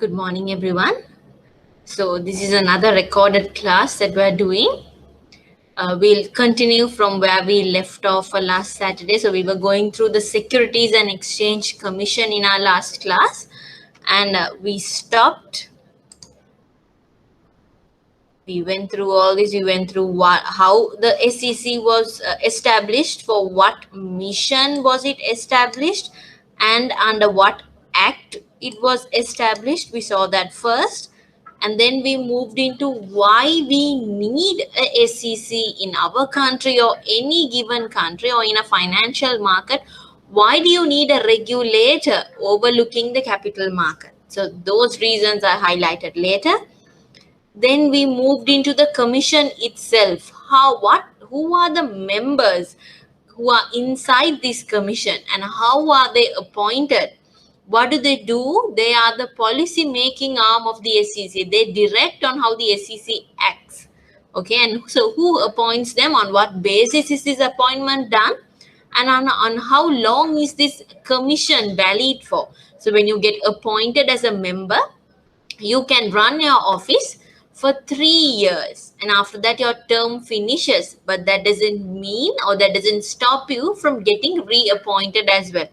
Good morning, everyone. So, this is another recorded class that we're doing. We'll continue from where we left off last Saturday. So, we were going through the Securities and Exchange Commission in our last class, and we stopped. We went through all this. We went through how the SEC was established, for what mission was it established, and under what act it was established. We saw that first, and then we moved into why we need a SEC in our country or any given country or in a financial market. Why do you need a regulator overlooking the capital market? So those reasons are highlighted later. Then we moved into the commission itself. Who are the members who are inside this commission and how are they appointed? What do? They are the policy making arm of the SEC. They direct on how the SEC acts. Okay, and so who appoints them? On what basis is this appointment done? And on how long is this commission valid for? So when you get appointed as a member, you can run your office for 3 years, and after that your term finishes, but that doesn't mean or that doesn't stop you from getting reappointed as well.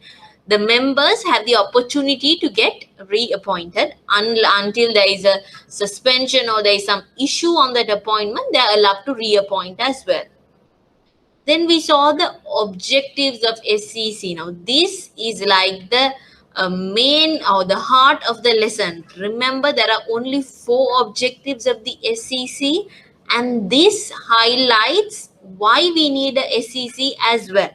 The members have the opportunity to get reappointed until there is a suspension or there is some issue on that appointment. They are allowed to reappoint as well. Then we saw the objectives of SEC. Now this is like the main or the heart of the lesson. Remember, there are only 4 objectives of the SEC, and this highlights why we need a SEC as well.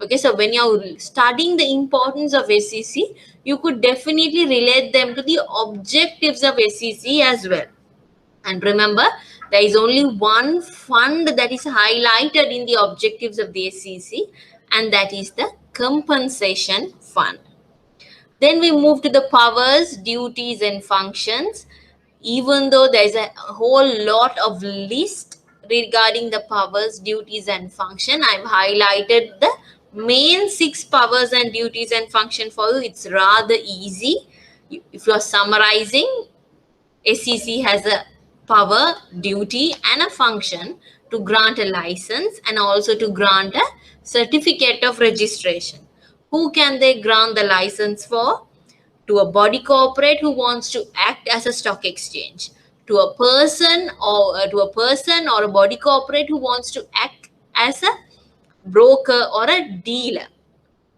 Okay, so when you're studying the importance of SEC, you could definitely relate them to the objectives of SEC as well. And remember, there is only one fund that is highlighted in the objectives of the SEC, and that is the compensation fund. Then we move to the powers, duties, and functions. Even though there is a whole lot of list regarding the powers, duties, and function, I've highlighted the main 6 powers and duties and function for you. It's rather easy. If you're summarizing, SEC has a power, duty, and a function to grant a license and also to grant a certificate of registration. Who can they grant the license for? To a body corporate who wants to act as a stock exchange, to a person or a body corporate who wants to act as a broker or a dealer.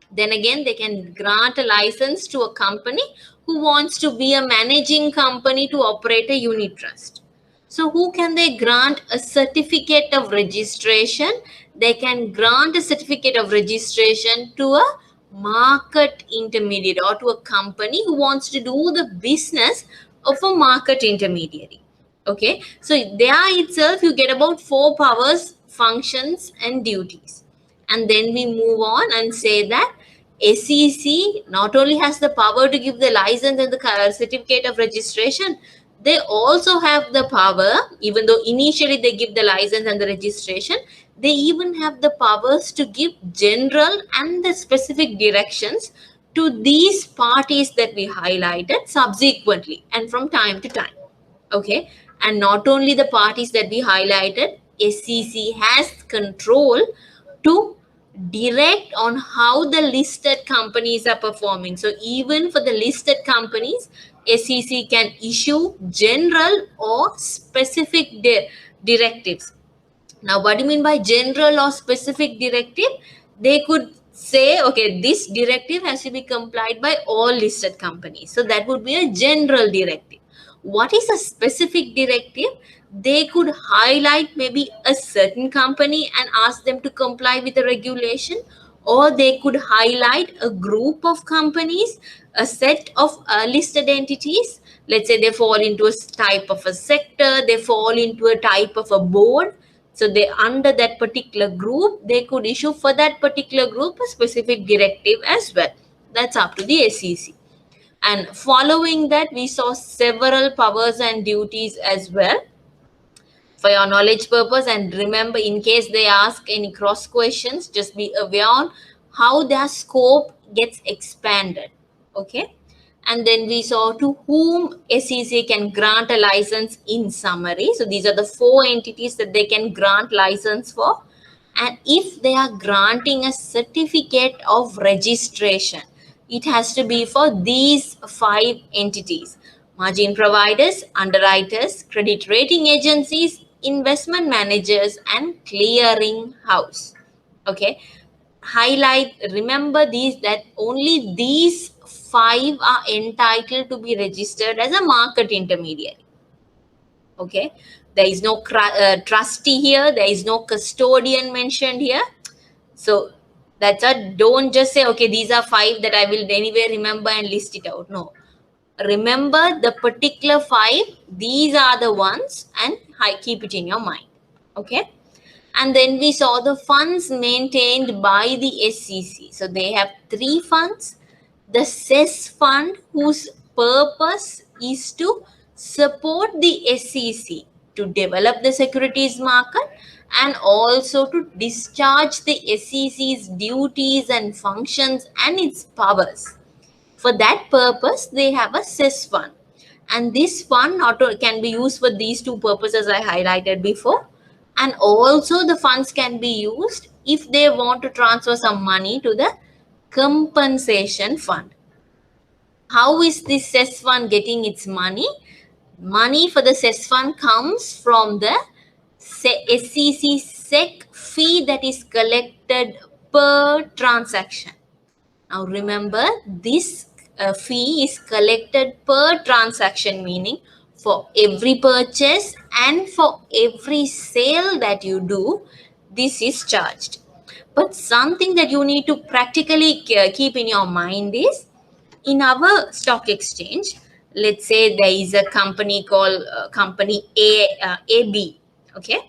Then again, they can grant a license to a company who wants to be a managing company to operate a unit trust. So who can they grant a certificate of registration? They can grant a certificate of registration to a market intermediary or to a company who wants to do the business of a market intermediary. Okay, so there itself you get about 4 powers, functions, and duties. And then we move on and say that SEC not only has the power to give the license and the certificate of registration, they also have the power, even though initially they give the license and the registration, they even have the powers to give general and the specific directions to these parties that we highlighted subsequently and from time to time. Okay, and not only the parties that we highlighted, SEC has control to direct on how the listed companies are performing. So even for the listed companies, SEC can issue general or specific directives. Now, what do you mean by general or specific directive? They could say, okay, this directive has to be complied by all listed companies. So that would be a general directive. What is a specific directive? They could highlight maybe a certain company and ask them to comply with the regulation, or they could highlight a group of companies, a set of listed entities. Let's say they fall into a type of a sector, they fall into a type of a board. So they, under that particular group, they could issue for that particular group a specific directive as well. That's up to the SEC. And following that, we saw several powers and duties as well for your knowledge purpose. And remember, in case they ask any cross questions, just be aware on how their scope gets expanded. Okay. And then we saw to whom SEC can grant a license in summary. So these are the 4 entities that they can grant license for. And if they are granting a certificate of registration, it has to be for these 5 entities: margin providers, underwriters, credit rating agencies, investment managers, and clearing house. Okay, highlight, remember these, that only these 5 are entitled to be registered as a market intermediary. Okay, there is no trustee here, there is no custodian mentioned here. So that's a, don't just say, okay, these are 5 that I will anyway remember and list it out. No, remember the particular 5, these are the ones, and keep it in your mind. Okay, and then we saw the funds maintained by the SEC. So they have 3 funds. The cess fund, whose purpose is to support the SEC to develop the securities market and also to discharge the SEC's duties and functions and its powers. For that purpose, they have a cess fund. And this fund can be used for these 2 purposes I highlighted before. And also the funds can be used if they want to transfer some money to the compensation fund. How is this cess fund getting its money? Money for the cess fund comes from the SEC SEC fee that is collected per transaction. Now remember, this fee is collected per transaction, meaning for every purchase and for every sale that you do, this is charged. But something that you need to practically keep in your mind is, in our stock exchange, let's say there is a company called company AB. Okay,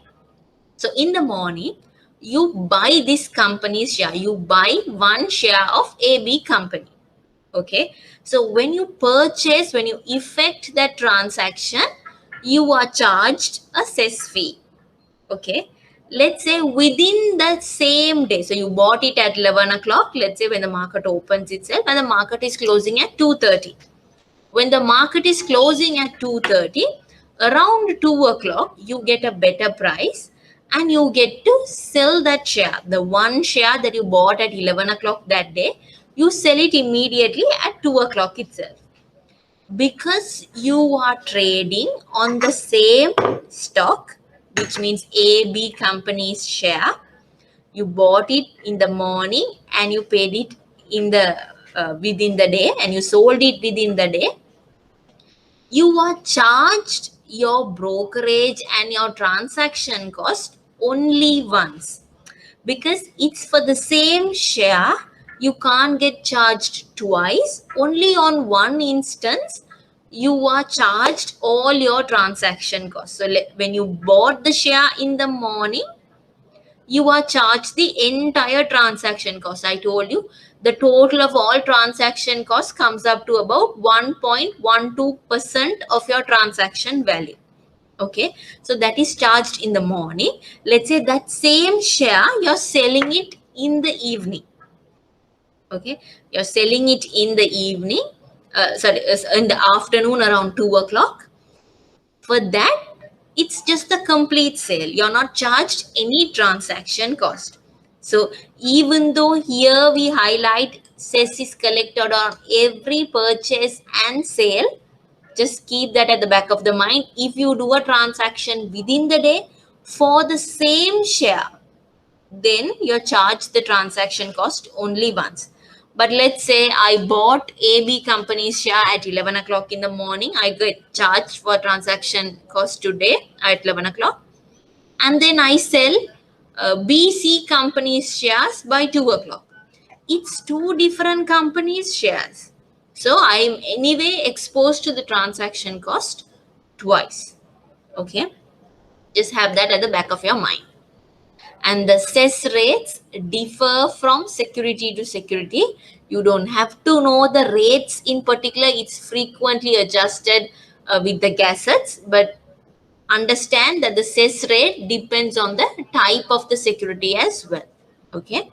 so in the morning, you buy this company's share. You buy 1 share of AB company. Okay, so when you purchase, when you effect that transaction, you are charged a cess fee. Okay, let's say within the same day, so you bought it at 11 o'clock, let's say when the market opens itself, and the market is closing at 2:30. When the market is closing at 2:30, around 2 o'clock, you get a better price and you get to sell that share. The 1 share that you bought at 11 o'clock that day, you sell it immediately at 2 o'clock itself. Because you are trading on the same stock, which means AB company's share, you bought it in the morning and you paid it in the within the day, and you sold it within the day, you are charged your brokerage and your transaction cost only once. Because it's for the same share, you can't get charged twice. Only on one instance, you are charged all your transaction costs. So when you bought the share in the morning, you are charged the entire transaction cost. I told you the total of all transaction costs comes up to about 1.12% of your transaction value. Okay, so that is charged in the morning. Let's say that same share you're selling it in the evening. Okay, you're selling it in the evening, in the afternoon around 2 o'clock. For that, it's just the complete sale. You're not charged any transaction cost. So even though here we highlight cess is collected on every purchase and sale, just keep that at the back of the mind. If you do a transaction within the day for the same share, then you're charged the transaction cost only once. But let's say I bought AB company's share at 11 o'clock in the morning. I get charged for transaction cost today at 11 o'clock. And then I sell BC company's shares by 2 o'clock. It's 2 different companies' shares. So I'm anyway exposed to the transaction cost twice. Okay, just have that at the back of your mind. And the cess rates differ from security to security. You don't have to know the rates in particular. It's frequently adjusted with the gazettes, but understand that the cess rate depends on the type of the security as well. Okay.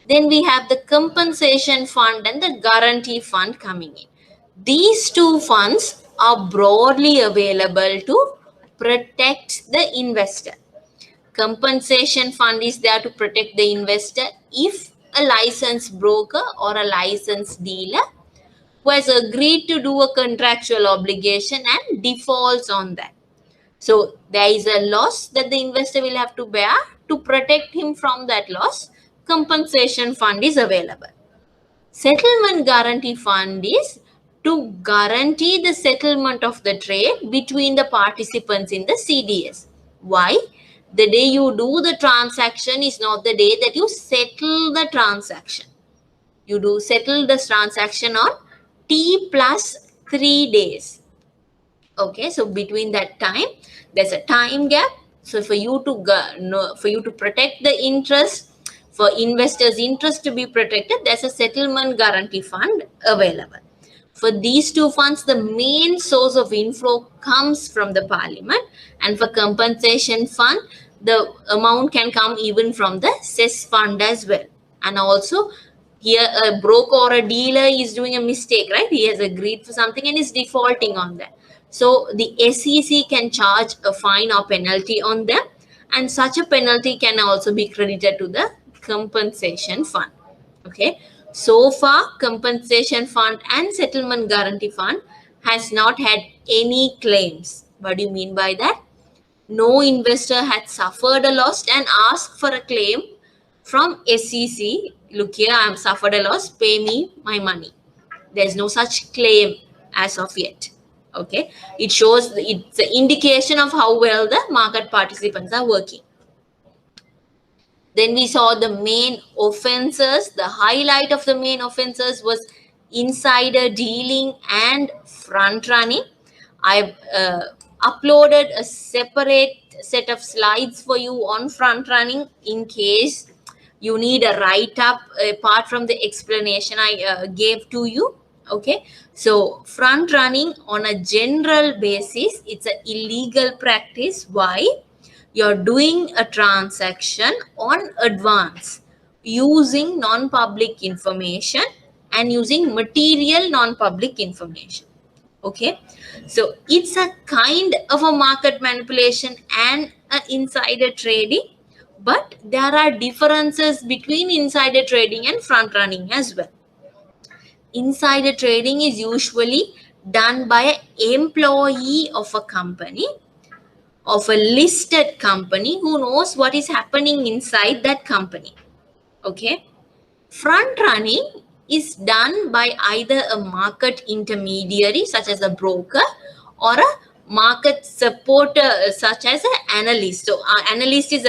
Then we have the compensation fund and the guarantee fund coming in. These two funds are broadly available to protect the investor. Compensation fund is there to protect the investor if a licensed broker or a licensed dealer who has agreed to do a contractual obligation and defaults on that. So there is a loss that the investor will have to bear. To protect him from that loss, compensation fund is available. Settlement guarantee fund is to guarantee the settlement of the trade between the participants in the CDS. Why? The day you do the transaction is not the day that you settle the transaction. You do settle the transaction on T plus 3 days. Okay, so between that time, there's a time gap. So for you to protect the interest, for investors' interest to be protected, there's a settlement guarantee fund available. For these two funds, the main source of inflow comes from the parliament, and for compensation fund, the amount can come even from the cess fund as well. And also, here a broker or a dealer is doing a mistake, right? He has agreed for something and is defaulting on that. So the SEC can charge a fine or penalty on them, and such a penalty can also be credited to the compensation fund. Okay, so far compensation fund and settlement guarantee fund has not had any claims. What do you mean by that? No investor had suffered a loss and asked for a claim from SEC. Look here, I have suffered a loss, pay me my money. There's no such claim as of yet. Okay, it shows, it's an indication of how well the market participants are working. Then we saw the main offenses. The highlight of the main offenses was insider dealing and front running. I've uploaded a separate set of slides for you on front running in case you need a write-up apart from the explanation I gave to you. Okay, so front running on a general basis, it's an illegal practice. Why? You're doing a transaction on advance using non-public information and using material non-public information. Okay, so it's a kind of a market manipulation and an insider trading, but there are differences between insider trading and front running as well. Insider trading is usually done by an employee of a company, of a listed company, who knows what is happening inside that company. Okay, front running is done by either a market intermediary such as a broker or a market supporter such as an analyst. So analyst is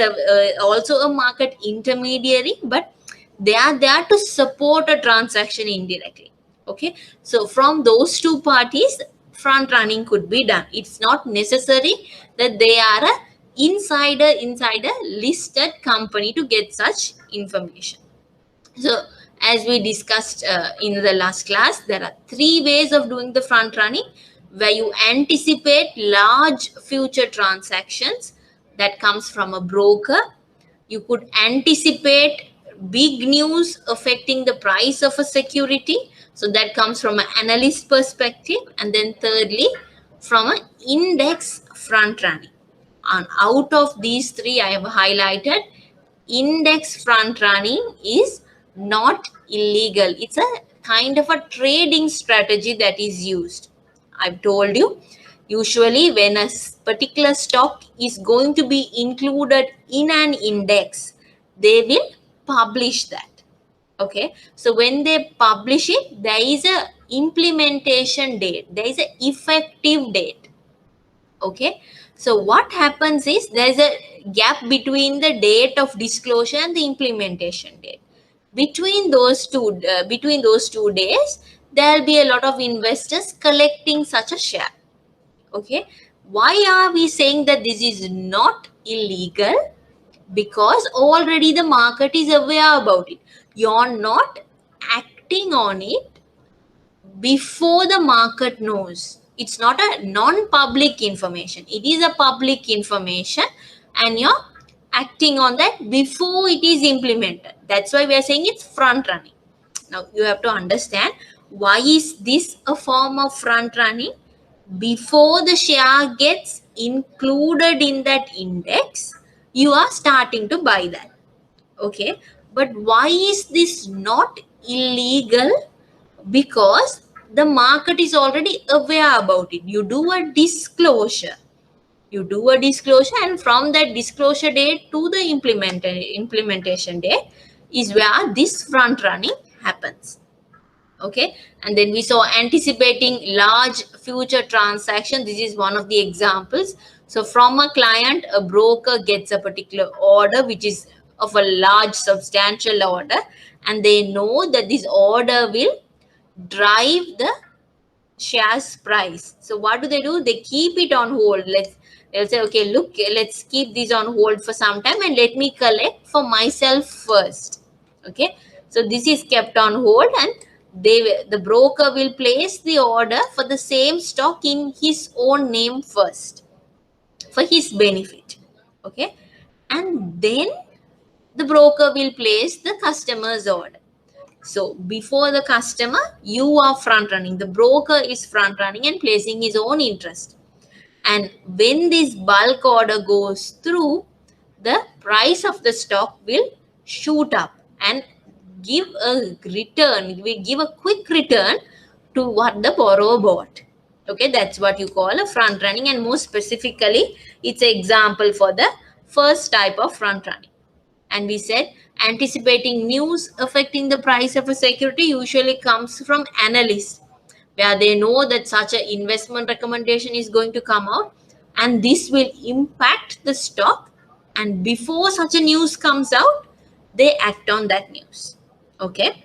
also a market intermediary, but they are there to support a transaction indirectly. Okay, so from those two parties, front running could be done. It's not necessary that they are a insider listed company to get such information. So as we discussed in the last class, there are three ways of doing the front running, where you anticipate large future transactions that comes from a broker. You could anticipate big news affecting the price of a security, so that comes from an analyst perspective. And then thirdly, from an index front running. And out of these three, I have highlighted index front running is not illegal. It's a kind of a trading strategy that is used. I've told you, usually when a particular stock is going to be included in an index, they will publish that. Okay, so when they publish it, there is a implementation date, there is a effective date. Okay, so what happens is there is a gap between the date of disclosure and the implementation date. Between those two days, there will be a lot of investors collecting such a share. Okay, why are we saying that this is not illegal? Because already the market is aware about it. You're not acting on it before the market knows. It's not a non-public information. It is a public information, and you're acting on that before it is implemented. That's why we are saying it's front running. Now you have to understand Why is this a form of front running? Before the share gets included in that index, you are starting to buy that. Okay, but why is this not illegal? Because the market is already aware about it. You do a disclosure, and from that disclosure date to the implementation date is where this front running happens. Okay, and then we saw anticipating large future transaction. This is one of the examples. So from a client, a broker gets a particular order which is of a large substantial order, and they know that this order will drive the shares price. So what do? They keep it on hold. They'll say, okay, look, let's keep this on hold for some time and let me collect for myself first. Okay, so this is kept on hold, and the broker will place the order for the same stock in his own name first for his benefit. Okay, and then the broker will place the customer's order. So before the customer, you are front running. The broker is front running and placing his own interest. And when this bulk order goes through, the price of the stock will shoot up and give a return. We give a quick return to what the borrower bought. Okay, that's what you call a front running, and more specifically, it's an example for the first type of front running. And we said anticipating news affecting the price of a security usually comes from analysts, where they know that such an investment recommendation is going to come out and this will impact the stock, and before such a news comes out, they act on that news. Okay,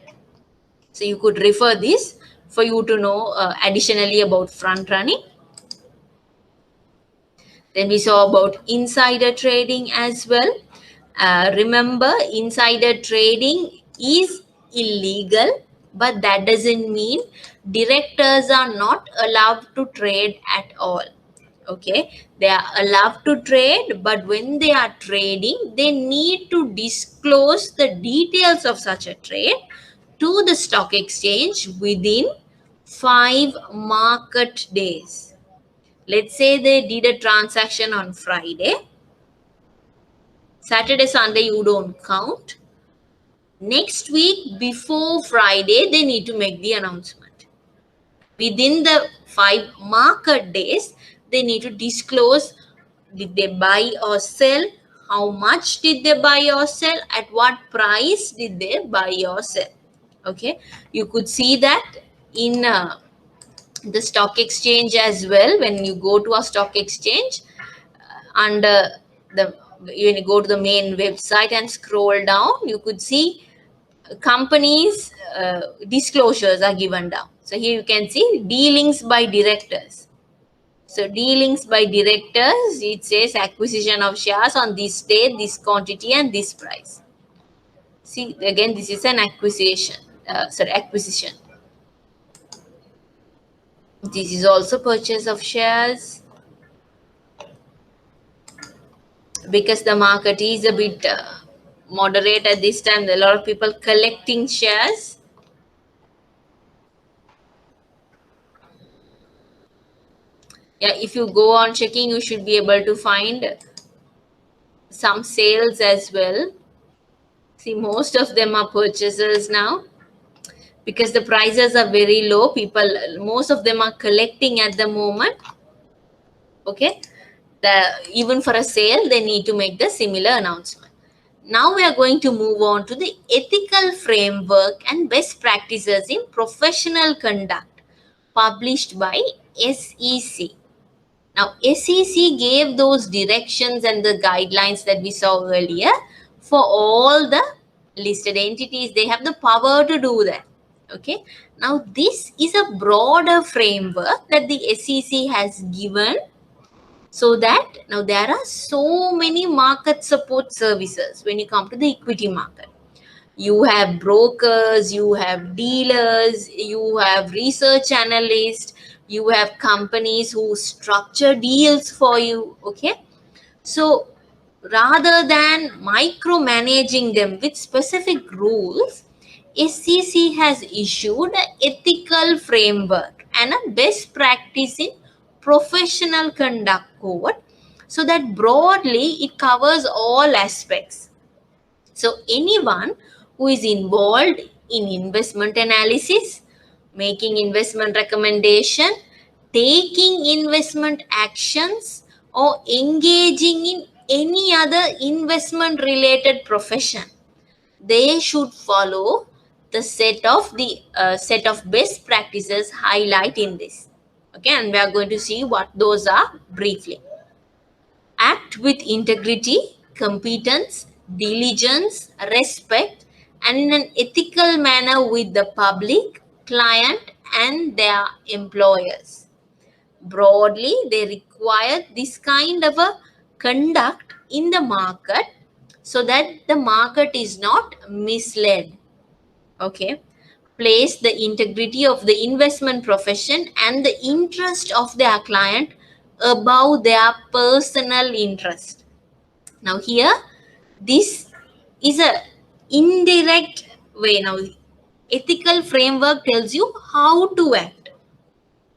so you could refer this for you to know additionally about front running. Then we saw about insider trading as well. Remember, insider trading is illegal, but that doesn't mean directors are not allowed to trade at all. Okay, they are allowed to trade, but when they are trading, they need to disclose the details of such a trade to the stock exchange within 5 market days. Let's say they did a transaction on Friday. Saturday, Sunday, you don't count. Next week, before Friday, they need to make the announcement. Within the 5 market days, they need to disclose, did they buy or sell, how much did they buy or sell, at what price did they buy or sell. Okay, you could see that in the stock exchange as well. When you go to a stock exchange, under the, you go to the main website and scroll down, you could see companies disclosures are given down. So here you can see dealings by directors. So dealings by directors, it says acquisition of shares on this day, this quantity and this price. See, again, this is an acquisition. This is also purchase of shares. Because the market is a bit moderate at this time, there are a lot of people collecting shares. Yeah, if you go on checking, you should be able to find some sales as well. See, most of them are purchasers now because the prices are very low. Most of them are collecting at the moment. Okay, even for a sale, they need to make the similar announcement. Now we are going to move on to the ethical framework and best practices in professional conduct published by SEC. Now, SEC gave those directions and the guidelines that we saw earlier for all the listed entities. They have the power to do that. Okay. Now, this is a broader framework that the SEC has given, so that now there are so many market support services when you come to the equity market. You have brokers, you have dealers, you have research analysts, you have companies who structure deals for you. Okay, so rather than micromanaging them with specific rules, SEC has issued an ethical framework and a best practice in professional conduct code, so that broadly it covers all aspects. So anyone who is involved in investment analysis, making investment recommendation, taking investment actions, or engaging in any other investment related profession, they should follow the set of best practices highlight in this. Okay, and we are going to see what those are briefly. Act with integrity, competence, diligence, respect, and in an ethical manner with the public, client, and their employers. Broadly, they require this kind of a conduct in the market so that the market is not misled. Okay. Place the integrity of the investment profession and the interest of their client above their personal interest. Now here, this is a indirect way. Now, ethical framework tells you how to act.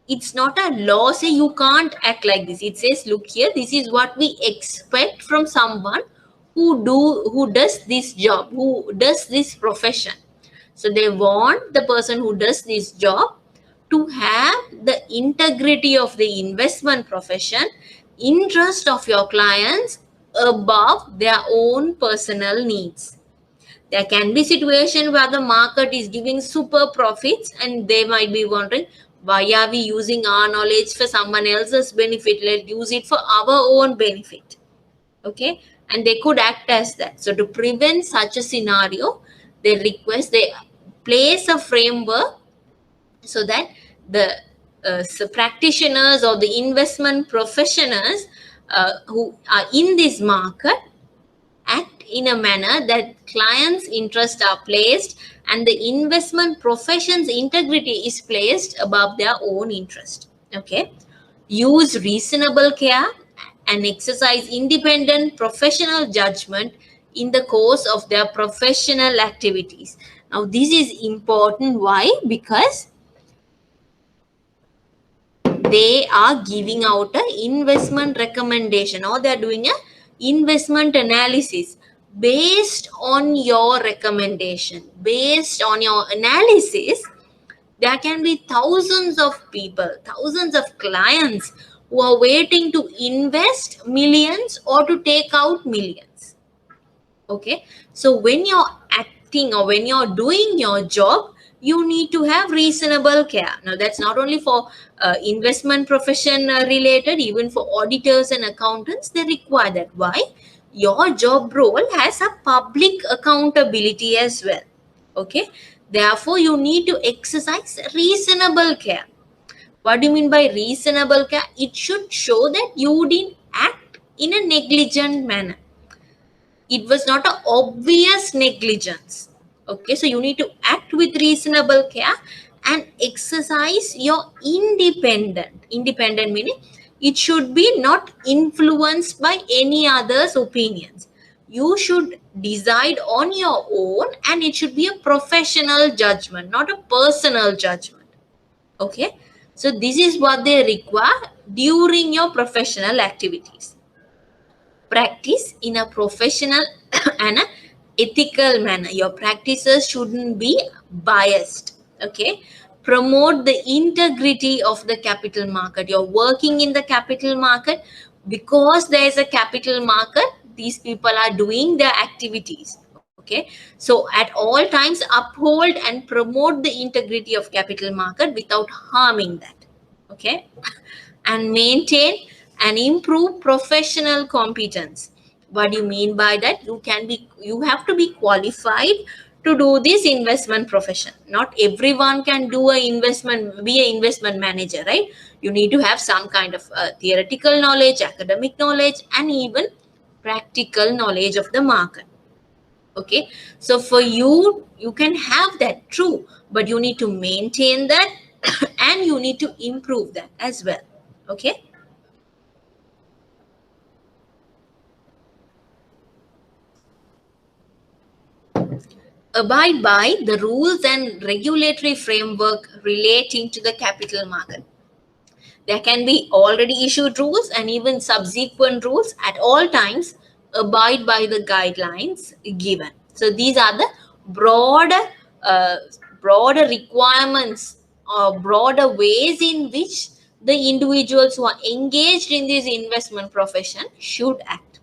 It's not a law say you can't act like this. It says, look here, this is what we expect from someone who does this job, who does this profession. So they want the person who does this job to have the integrity of the investment profession, interest of your clients above their own personal needs. There can be situation where the market is giving super profits and they might be wondering, why are we using our knowledge for someone else's benefit? Let's use it for our own benefit. Okay, and they could act as that. So to prevent such a scenario, they place a framework so that the practitioners or the investment professionals who are in this market act in a manner that clients' interests are placed and the investment profession's integrity is placed above their own interest. Okay. Use reasonable care and exercise independent professional judgment in the course of their professional activities. Now, this is important. Why? Because they are giving out an investment recommendation or they are doing a investment analysis based on your recommendation, based on your analysis. There can be thousands of people, thousands of clients who are waiting to invest millions or to take out millions. Okay, so when you're acting or when you're doing your job, you need to have reasonable care. Now, that's not only for investment profession related, even for auditors and accountants, they require that. Why? Your job role has a public accountability as well. Okay, therefore, you need to exercise reasonable care. What do you mean by reasonable care? It should show that you didn't act in a negligent manner. It was not an obvious negligence. Okay, so you need to act with reasonable care and exercise your independent meaning it should be not influenced by any other's opinions. You should decide on your own and it should be a professional judgment, not a personal judgment. Okay, so this is what they require during your professional activities. Practice in a professional and a ethical manner. Your practices shouldn't be biased. Okay, promote the integrity of the capital market. You're working in the capital market. Because there is a capital market, these people are doing their activities. Okay, so at all times uphold and promote the integrity of capital market without harming that. Okay, and maintain and improve professional competence. What do you mean by that? You have to be qualified to do this investment profession. Not everyone can do be an investment manager, right? You need to have some kind of theoretical knowledge, academic knowledge, and even practical knowledge of the market. Okay, so for you can have that, true, but you need to maintain that and you need to improve that as well. Okay, abide by the rules and regulatory framework relating to the capital market. There can be already issued rules and even subsequent rules at all times abide by the guidelines given. So these are the broader, uh, broader requirements or broader ways in which the individuals who are engaged in this investment profession should act.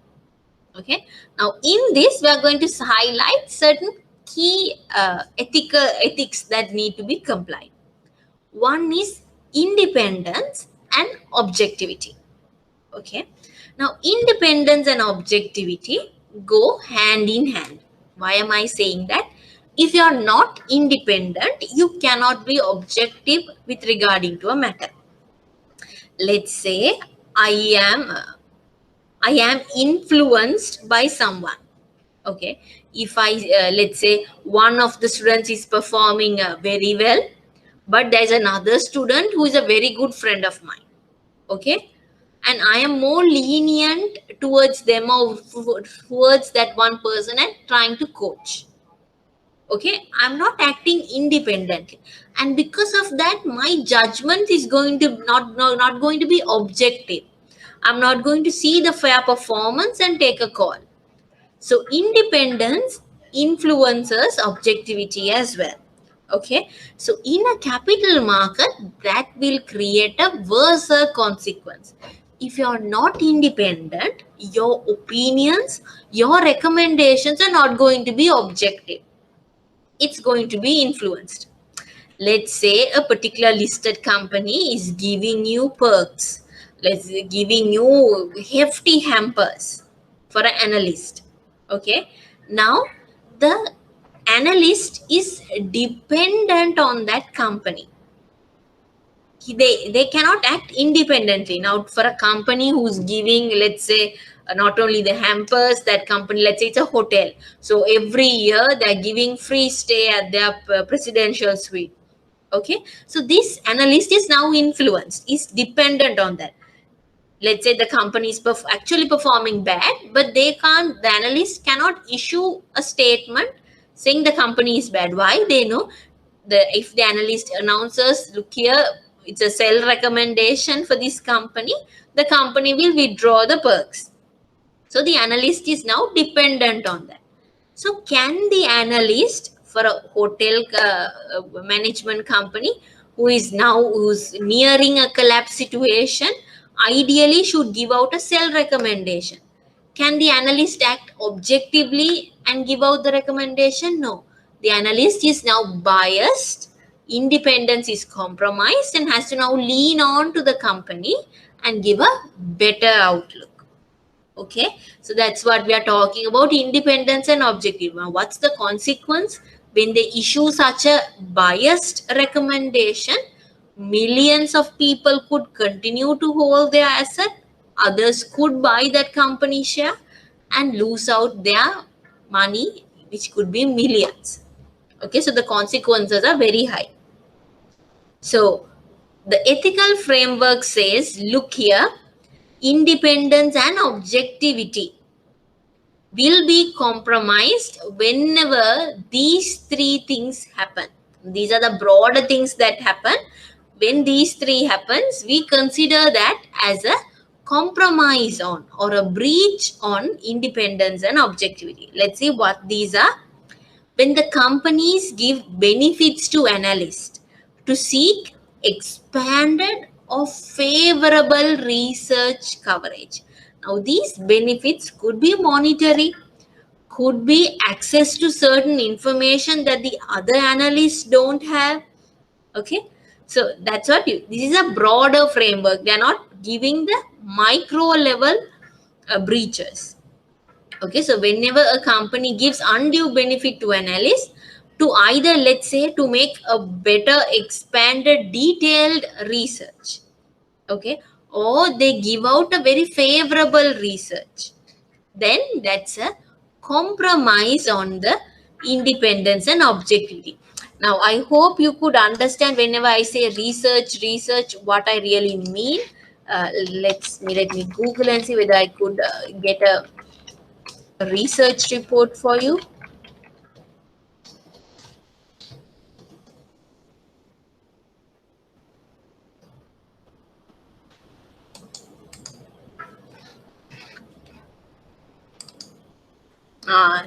Okay. Now, in this, we are going to highlight certain key ethics that need to be complied. One is independence and objectivity. Okay. Now, independence and objectivity go hand in hand. Why am I saying that? If you are not independent, you cannot be objective with regarding to a matter. Let's say I am I am influenced by someone. Okay. If I let's say one of the students is performing very well, but there's another student who is a very good friend of mine. Okay. And I am more lenient towards them or towards that one person and trying to coach. Okay. I'm not acting independently. And because of that, my judgment is going to not going to be objective. I'm not going to see the fair performance and take a call. So independence influences objectivity as well. Okay. So in a capital market, that will create a worse consequence. If you are not independent, your opinions, your recommendations are not going to be objective. It's going to be influenced. Let's say a particular listed company is giving you perks. Let's say giving you hefty hampers for an analyst. Okay. Now the analyst is dependent on that company. They cannot act independently. Now for a company who's giving, let's say, not only the hampers, that company, let's say it's a hotel, so every year they're giving free stay at their presidential suite. Okay. So this analyst is now influenced, is dependent on that. Let's say the company is actually performing bad, but the analyst cannot issue a statement saying the company is bad. Why? They know if the analyst announces, look here, it's a sell recommendation for this company, the company will withdraw the perks. So the analyst is now dependent on that. So can the analyst for a hotel management company who's nearing a collapse situation, ideally should give out a sell recommendation. Can the analyst act objectively and give out the recommendation? No. The analyst is now biased, independence is compromised, and has to now lean on to the company and give a better outlook. Okay. So that's what we are talking about, independence and objective. Now, what's the consequence when they issue such a biased recommendation? Millions of people could continue to hold their asset. Others could buy that company share and lose out their money, which could be millions. Okay. So the consequences are very high. So the ethical framework says, look here, independence and objectivity will be compromised whenever these three things happen. These are the broader things that happen. When these three happens, we consider that as a compromise on or a breach on independence and objectivity. Let's see what these are. When the companies give benefits to analysts to seek expanded or favorable research coverage. Now, these benefits could be monetary, could be access to certain information that the other analysts don't have. Okay. So that's what this is a broader framework. They are not giving the micro level breaches. Okay. So whenever a company gives undue benefit to analysts to either, let's say, to make a better expanded detailed research. Okay. Or they give out a very favorable research, then that's a compromise on the independence and objectivity. Now, I hope you could understand whenever I say research, what I really mean. Let me Google and see whether I could get a research report for you.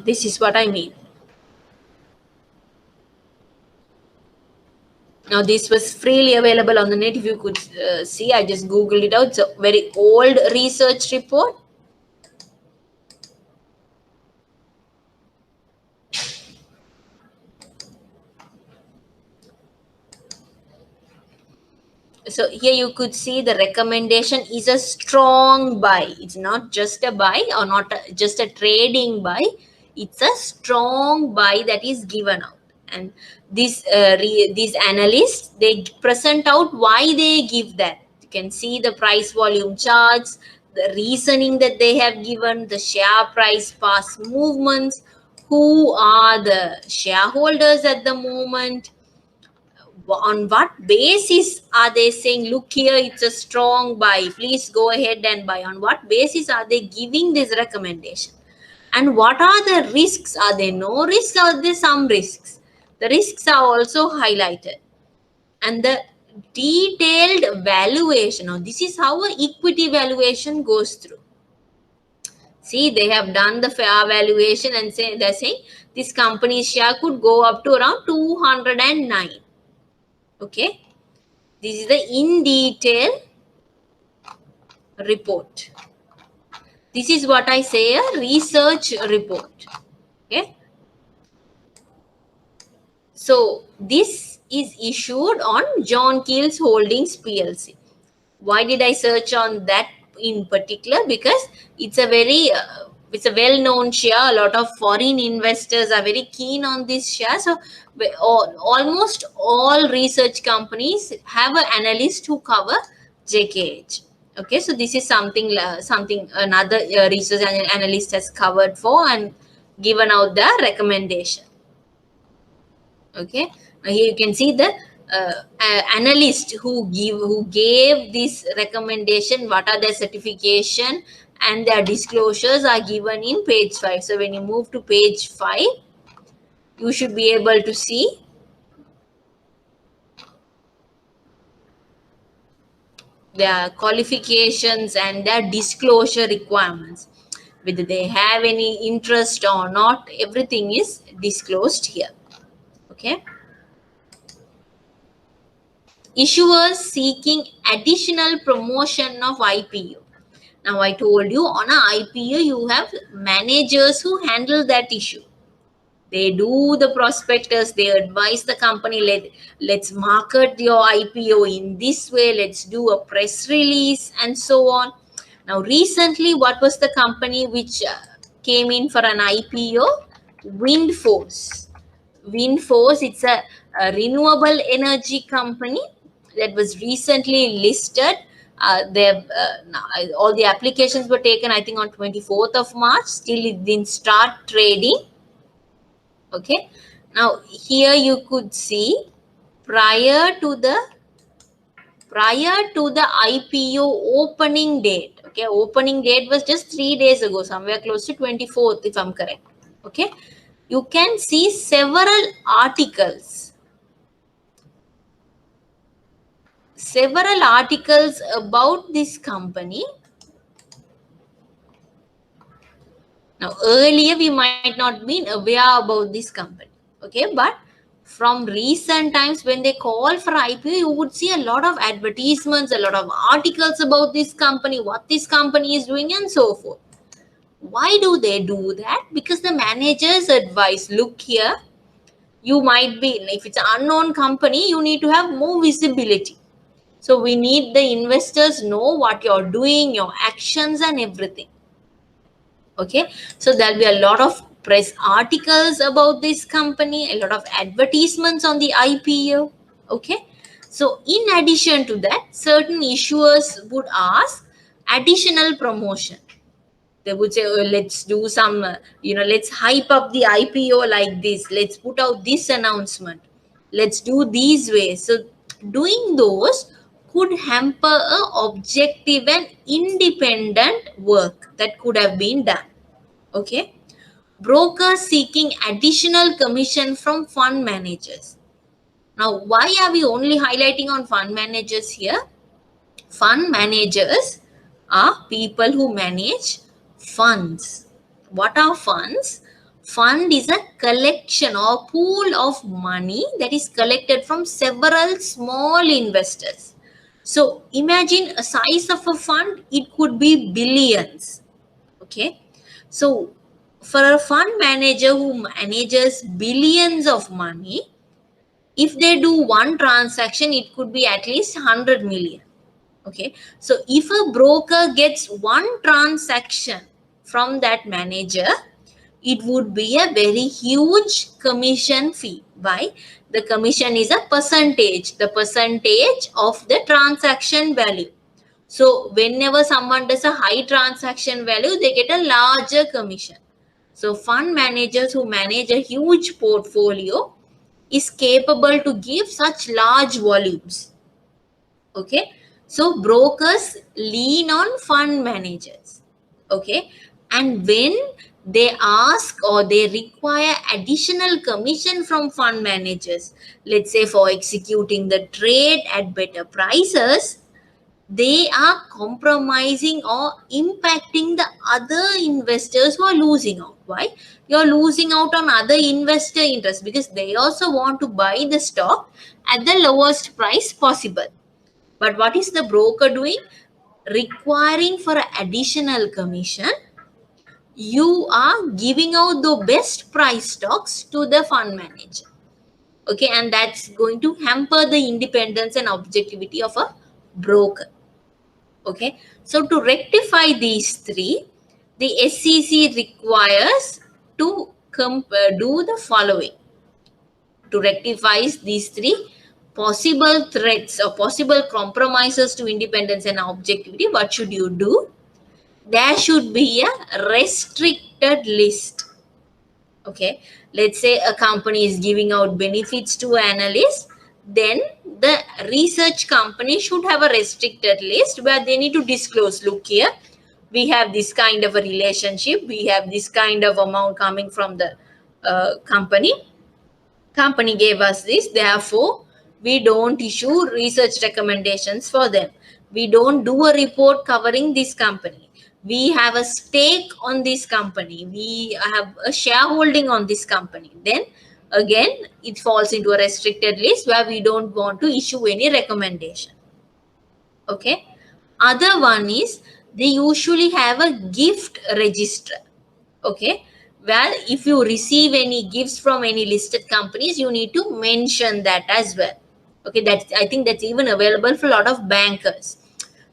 This is what I mean. Now, this was freely available on the net. If you could see, I just googled it out. It's a very old research report. So here you could see the recommendation is a strong buy. It's not just a buy or not just a trading buy. It's a strong buy that is given out. And these analysts, they present out why they give that. You can see the price volume charts, the reasoning that they have given, the share price past movements, who are the shareholders at the moment, on what basis are they saying, look here, it's a strong buy, please go ahead and buy? On what basis are they giving this recommendation? And what are the risks? Are there no risks or are there some risks? The risks are also highlighted. And the detailed valuation, now this is how a equity valuation goes through. See, they have done the fair valuation and they're saying this company's share could go up to around 209. Okay, this is the in detail report. This is what I say, a research report. Okay. So this is issued on John Keells Holdings PLC. Why did I search on that in particular? Because it's a very it's a well-known share. A lot of foreign investors are very keen on this share. So almost all research companies have an analyst who cover JKH. Okay, so this is something another research analyst has covered for and given out the recommendation. Okay, now here you can see the analyst who gave this recommendation, what are their certification and their disclosures are given in page 5. So when you move to page 5, you should be able to see their qualifications and their disclosure requirements, whether they have any interest or not. Everything is disclosed here. Okay, issuers seeking additional promotion of IPO. Now, I told you on a IPO, you have managers who handle that issue. They do the prospectus, they advise the company, let's market your IPO in this way, let's do a press release and so on. Now, recently, what was the company which came in for an IPO? Windforce. Windforce, it's a renewable energy company that was recently listed. All the applications were taken, I think, on 24th of March. Still, it didn't start trading. Okay. Now, here you could see prior to the IPO opening date. Okay, opening date was just 3 days ago, somewhere close to 24th, if I'm correct. Okay, you can see several articles about this company. Now, earlier we might not been aware about this company. Okay, but from recent times when they call for IPO, you would see a lot of advertisements, a lot of articles about this company, what this company is doing and so forth. Why do they do that? Because the managers advise, look here, you might be, if it's an unknown company, you need to have more visibility. So we need the investors know what you're doing, your actions and everything. Okay, so there'll be a lot of press articles about this company, a lot of advertisements on the IPO. Okay, so in addition to that, certain issuers would ask additional promotion. They would say, oh, let's do some, let's hype up the IPO like this. Let's put out this announcement. Let's do these ways. So doing those could hamper a objective and independent work that could have been done. Okay. Brokers seeking additional commission from fund managers. Now, why are we only highlighting on fund managers here? Fund managers are people who manage funds. What are funds? Fund is a collection or pool of money that is collected from several small investors. So imagine a size of a fund, it could be billions. Okay. So for a fund manager who manages billions of money, if they do one transaction, it could be at least 100 million. Okay. So if a broker gets one transaction from that manager, it would be a very huge commission fee. Why? The commission is a percentage, the percentage of the transaction value. So whenever someone does a high transaction value, they get a larger commission. So fund managers who manage a huge portfolio is capable to give such large volumes. Okay. So brokers lean on fund managers. Okay. And when they ask or they require additional commission from fund managers, let's say for executing the trade at better prices, they are compromising or impacting the other investors who are losing out. Why? You're losing out on other investor interest because they also want to buy the stock at the lowest price possible. But what is the broker doing? Requiring for an additional commission, you are giving out the best price stocks to the fund manager. Okay, and that's going to hamper the independence and objectivity of a broker. Okay, so to rectify these three, the SEC requires to do the following. To rectify these three possible threats or possible compromises to independence and objectivity, what should you do? There should be a restricted list. Okay, let's say a company is giving out benefits to analysts, then the research company should have a restricted list where they need to disclose, look here, we have this kind of a relationship, we have this kind of amount coming from the company gave us this, therefore we don't issue research recommendations for them, we don't do a report covering this company, we have a stake on this company, we have a shareholding on this company, then again it falls into a restricted list where we don't want to issue any recommendation. Okay. Other one is they usually have a gift register. Okay. Well, if you receive any gifts from any listed companies, you need to mention that as well. Okay, that's, I think that's even available for a lot of bankers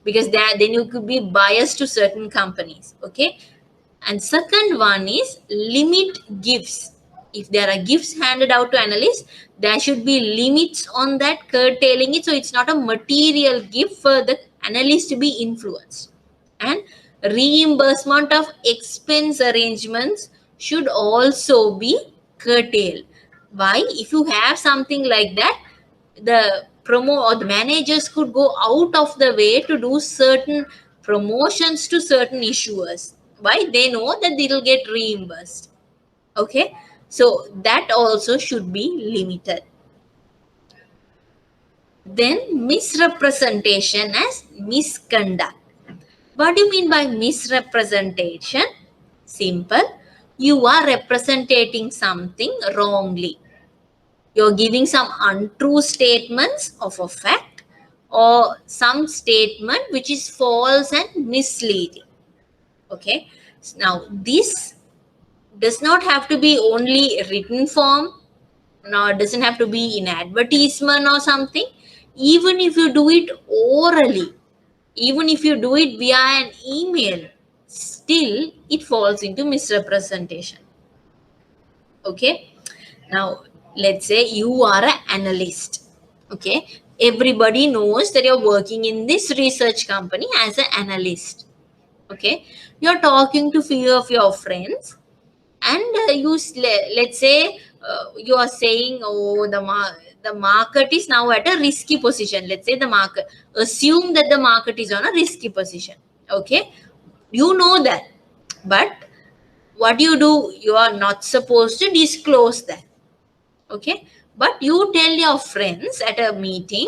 because then you could be biased to certain companies. Okay. And second one is limit gifts. If there are gifts handed out to analysts, there should be limits on that, curtailing it so it's not a material gift for the analyst to be influenced. And reimbursement of expense arrangements should also be curtailed. Why? If you have something like that, the promo or the managers could go out of the way to do certain promotions to certain issuers. Why? They know that they will get reimbursed. Okay, so that also should be limited. Then misrepresentation as misconduct. What do you mean by misrepresentation? Simple. You are representing something wrongly. You're giving some untrue statements of a fact or some statement which is false and misleading. Okay. Now, this does not have to be only written form, nor doesn't have to be in advertisement or something. Even if you do it orally, even if you do it via an email, still it falls into misrepresentation. Okay. Now, let's say you are an analyst. Okay. Everybody knows that you're working in this research company as an analyst. Okay. You're talking to few of your friends and let's say you are saying, oh, the market is now at a risky position. Let's say the market, assume that the market is on a risky position. Okay. You know that, but what you do, you are not supposed to disclose that. Okay, but you tell your friends at a meeting,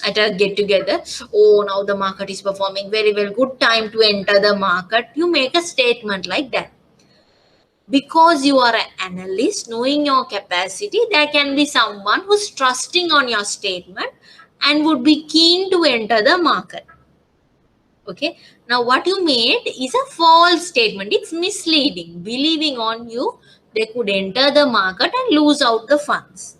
at a get together, oh, now the market is performing very well, good time to enter the market. You make a statement like that. Because you are an analyst, knowing your capacity, there can be someone who's trusting on your statement and would be keen to enter the market. Okay, now what you made is a false statement. It's misleading. Believing on you, they could enter the market and lose out the funds.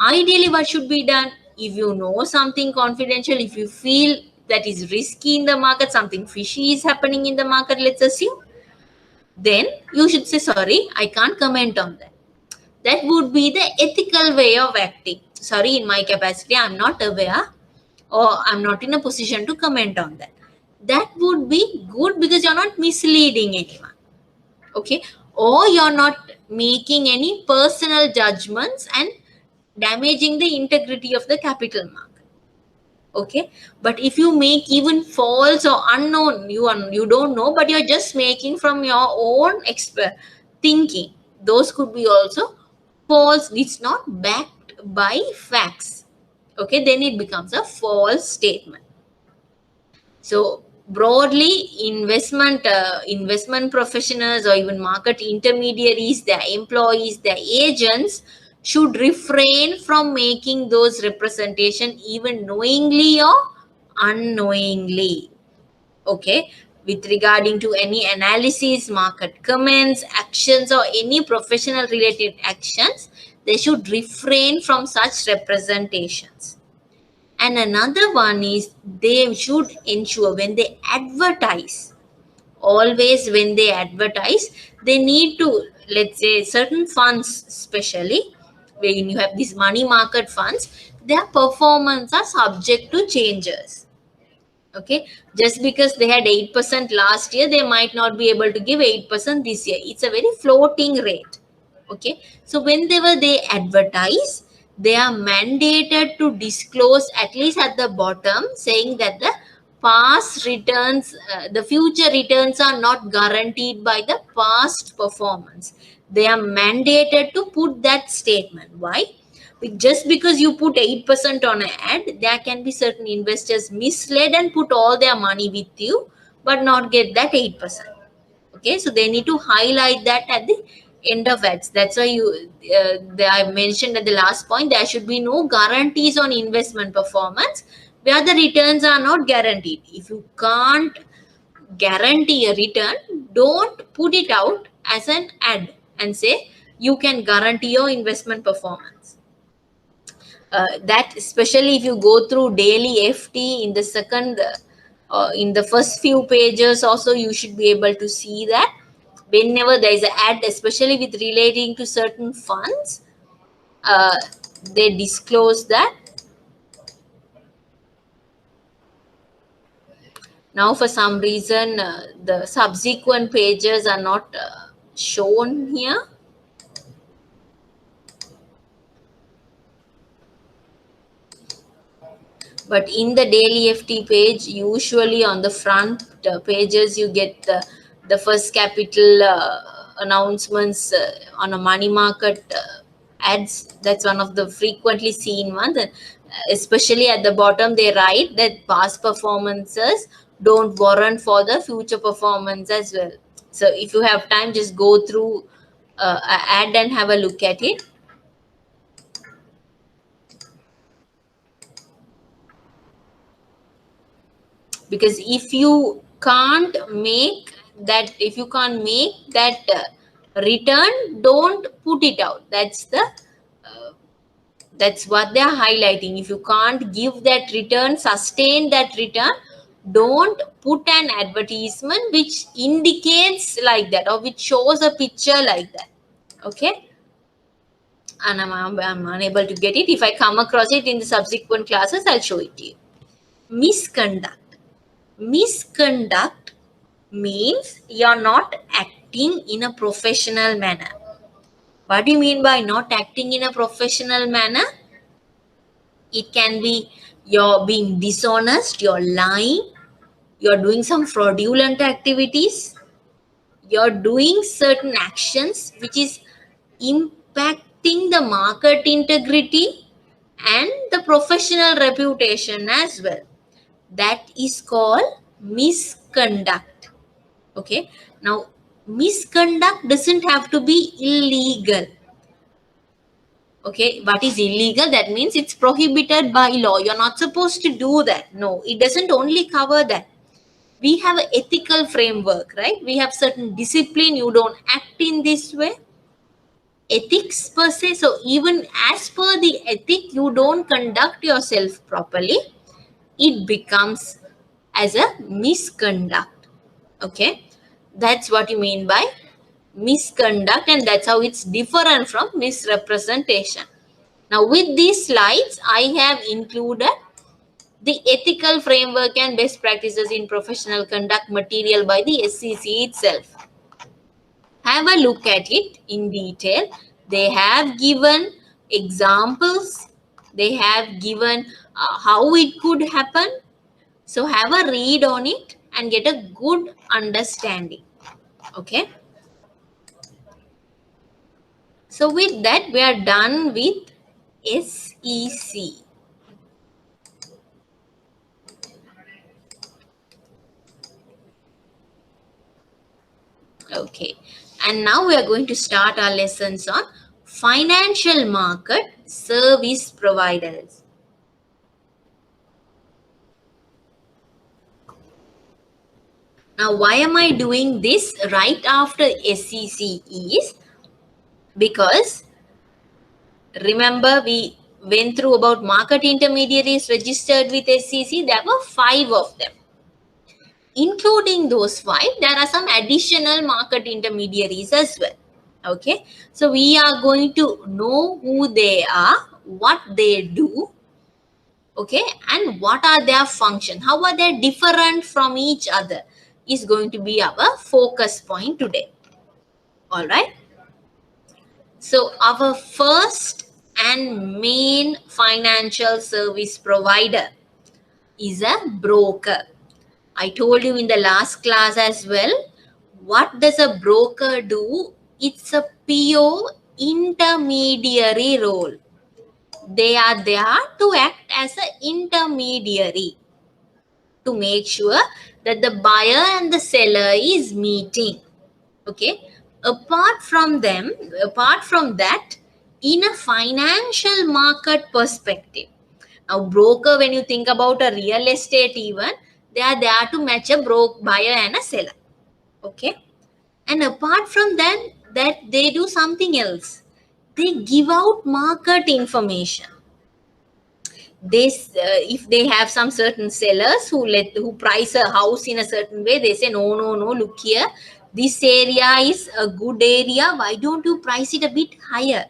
Ideally, what should be done? If you know something confidential, if you feel that is risky in the market, something fishy is happening in the market, let's assume, then you should say, sorry, I can't comment on that. That would be the ethical way of acting. Sorry, in my capacity, I'm not aware or I'm not in a position to comment on that. That would be good because you're not misleading anyone. Okay, or you're not making any personal judgments and damaging the integrity of the capital market. Okay, but if you make even false or unknown, you don't know, but you're just making from your own thinking, those could be also false. It's not backed by facts. Okay, then it becomes a false statement. So broadly, investment professionals or even market intermediaries, their employees, their agents should refrain from making those representation even knowingly or unknowingly. Okay, with regarding to any analysis, market comments, actions, or any professional related actions, they should refrain from such representations. And another one is they should ensure when they advertise, always when they advertise, they need to, let's say, certain funds, especially when you have these money market funds, their performance are subject to changes. Okay, just because they had 8% last year, they might not be able to give 8% this year. It's a very floating rate. Okay, so whenever they advertise, they are mandated to disclose at least at the bottom, saying that the past returns, the future returns are not guaranteed by the past performance. They are mandated to put that statement. Why? Just because you put 8% on an ad, there can be certain investors misled and put all their money with you but not get that 8%. Okay, so they need to highlight that at the end of ads. That's why I mentioned at the last point, there should be no guarantees on investment performance where the returns are not guaranteed. If you can't guarantee a return, don't put it out as an ad and say you can guarantee your investment performance. That especially if you go through daily FT in the in the first few pages also, you should be able to see that whenever there is an ad, especially with relating to certain funds, uh, they disclose that. Now for some reason the subsequent pages are not shown here. But in the daily FT page, usually on the front pages, you get the first capital announcements on a money market ads. That's one of the frequently seen ones. And especially at the bottom, they write that past performances don't warrant for the future performance as well. So if you have time, just go through an ad and have a look at it. Because if you can't make that return, don't put it out. That's what they are highlighting. If you can't give that return, sustain that return, don't put an advertisement which indicates like that or which shows a picture like that. Okay, and I'm unable to get it. If I come across it in the subsequent classes, I'll show it to you. Misconduct means you're not acting in a professional manner. What do you mean by not acting in a professional manner? It can be you're being dishonest, you're lying, you're doing some fraudulent activities, you're doing certain actions which is impacting the market integrity and the professional reputation as well. That is called misconduct. Okay, now Misconduct doesn't have to be illegal. Okay, what is illegal? That means it's prohibited by law. You're not supposed to do that. No, it doesn't only cover that. We have an ethical framework, right? We have certain discipline. You don't act in this way. Ethics per se. So even as per the ethic, you don't conduct yourself properly. It becomes as a misconduct. Okay, that's what you mean by misconduct, and that's how it's different from misrepresentation. Now, with these slides, I have included the ethical framework and best practices in professional conduct material by the SCC itself. Have a look at it in detail. They have given examples. They have given how it could happen. So have a read on it and get a good understanding. Okay. So with that, we are done with SEC. Okay. And now we are going to start our lessons on financial market service providers. Now, why am I doing this right after SEC is because remember we went through about market intermediaries registered with SEC. There were 5 of them. Including those 5, there are some additional market intermediaries as well. Okay, so we are going to know who they are, what they do, okay, and what are their function, how are they different from each other is going to be our focus point today. All right, so our first and main financial service provider is a broker. I told you in the last class as well. What does a broker do? It's a PO intermediary role. They are there to act as an intermediary to make sure that the buyer and the seller is meeting. Okay. Apart from that, in a financial market perspective, now broker, when you think about a real estate even, they are there to match a buyer and a seller. Okay. And apart from that they do something else. They give out market information. If they have some certain sellers who price a house in a certain way, they say no, look here, this area is a good area, why don't you price it a bit higher?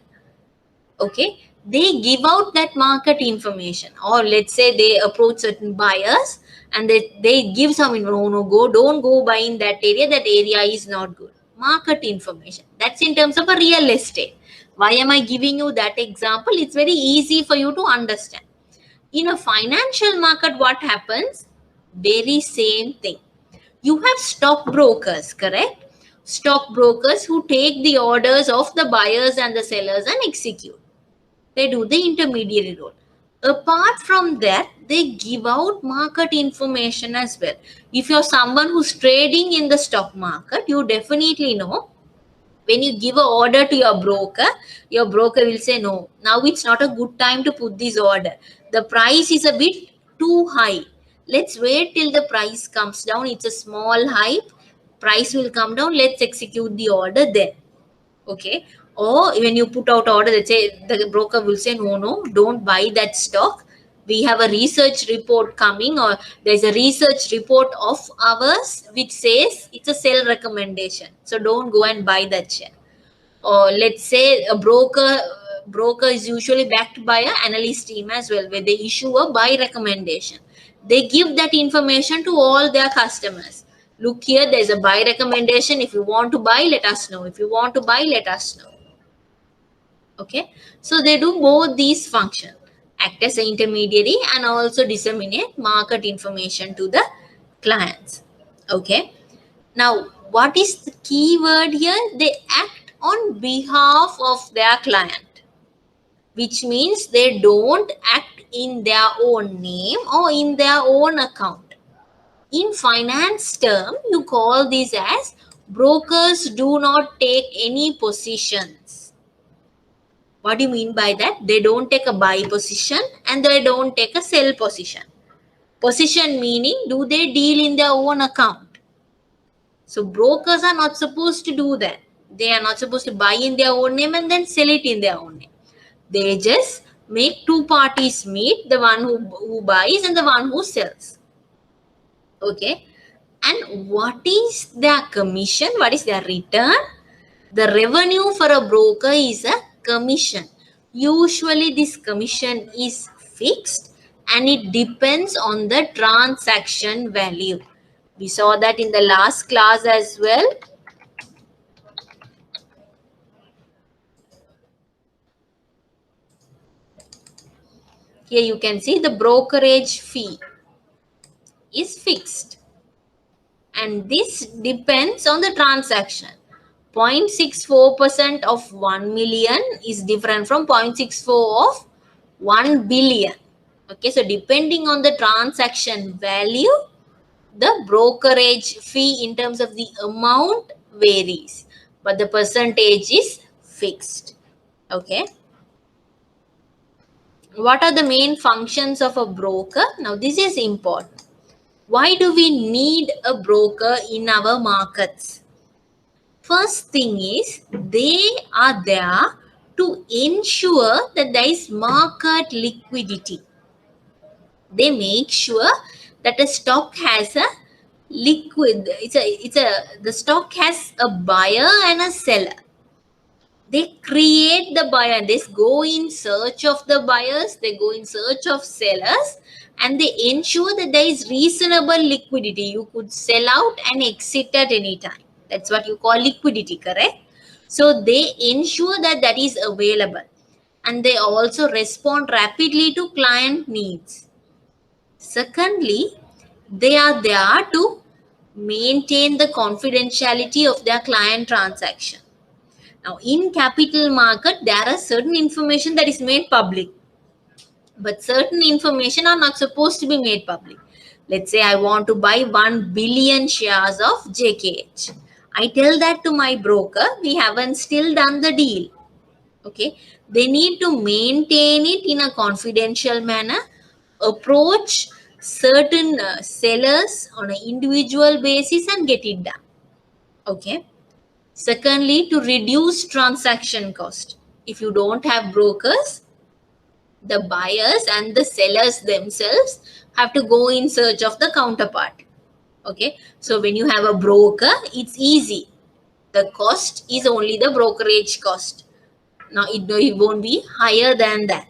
Okay, they give out that market information. Or let's say they approach certain buyers and they give some no, don't go buy in that area, that area is not good. Market information, that's in terms of a real estate. Why am I giving you that example? It's very easy for you to understand. In a financial market, what happens? Very same thing. You have stockbrokers, correct? Stockbrokers who take the orders of the buyers and the sellers and execute. They do the intermediary role. Apart from that, they give out market information as well. If you're someone who's trading in the stock market, you definitely know when you give an order to your broker will say, no, now it's not a good time to put this order. The price is a bit too high. Let's wait till the price comes down. It's a small hype. Price will come down. Let's execute the order then. Okay. Or when you put out order, let's say the broker will say, no, don't buy that stock. We have a research report coming, or there's a research report of ours which says it's a sell recommendation. So don't go and buy that share. Or let's say a broker is usually backed by an analyst team as well, where they issue a buy recommendation. They give that information to all their customers. Look here, there's a buy recommendation. If you want to buy, let us know. If you want to buy, let us know. Okay, so they do both these functions, act as an intermediary and also disseminate market information to the clients. Okay, now what is the key word here? They act on behalf of their client, which means they don't act in their own name or in their own account. In finance term, you call this as Brokers do not take any positions. What do you mean by that? They don't take a buy position and they don't take a sell position. Position meaning, do they deal in their own account? So brokers are not supposed to do that. They are not supposed to buy in their own name and then sell it in their own name. They just make two parties meet, the one who buys and the one who sells. Okay. And what is their commission? What is their return? The revenue for a broker is a commission. Usually this commission is fixed and it depends on the transaction value. We saw that in the last class as well. Here you can see the brokerage fee is fixed. And this depends on the transaction. 0.64% of 1 million is different from 0.64 of 1 billion. Okay, so depending on the transaction value, the brokerage fee in terms of the amount varies, but the percentage is fixed. Okay. What are the main functions of a broker? Now, this is important. Why do we need a broker in our markets? First thing is, they are there to ensure that there is market liquidity. They make sure that a stock has a the stock has a buyer and a seller. They create the buyer. They go in search of the buyers. They go in search of sellers, and they ensure that there is reasonable liquidity. You could sell out and exit at any time. That's what you call liquidity, correct? So they ensure that that is available, and they also respond rapidly to client needs. Secondly, they are there to maintain the confidentiality of their client transaction. Now, in capital market, there are certain information that is made public, but certain information are not supposed to be made public. Let's say I want to buy 1 billion shares of JKH. I tell that to my broker. We haven't still done the deal. Okay. They need to maintain it in a confidential manner, approach certain sellers on an individual basis and get it done. Okay. Secondly, to reduce transaction cost. If you don't have brokers, the buyers and the sellers themselves have to go in search of the counterpart. Okay. So when you have a broker, it's easy. The cost is only the brokerage cost. Now it won't be higher than that.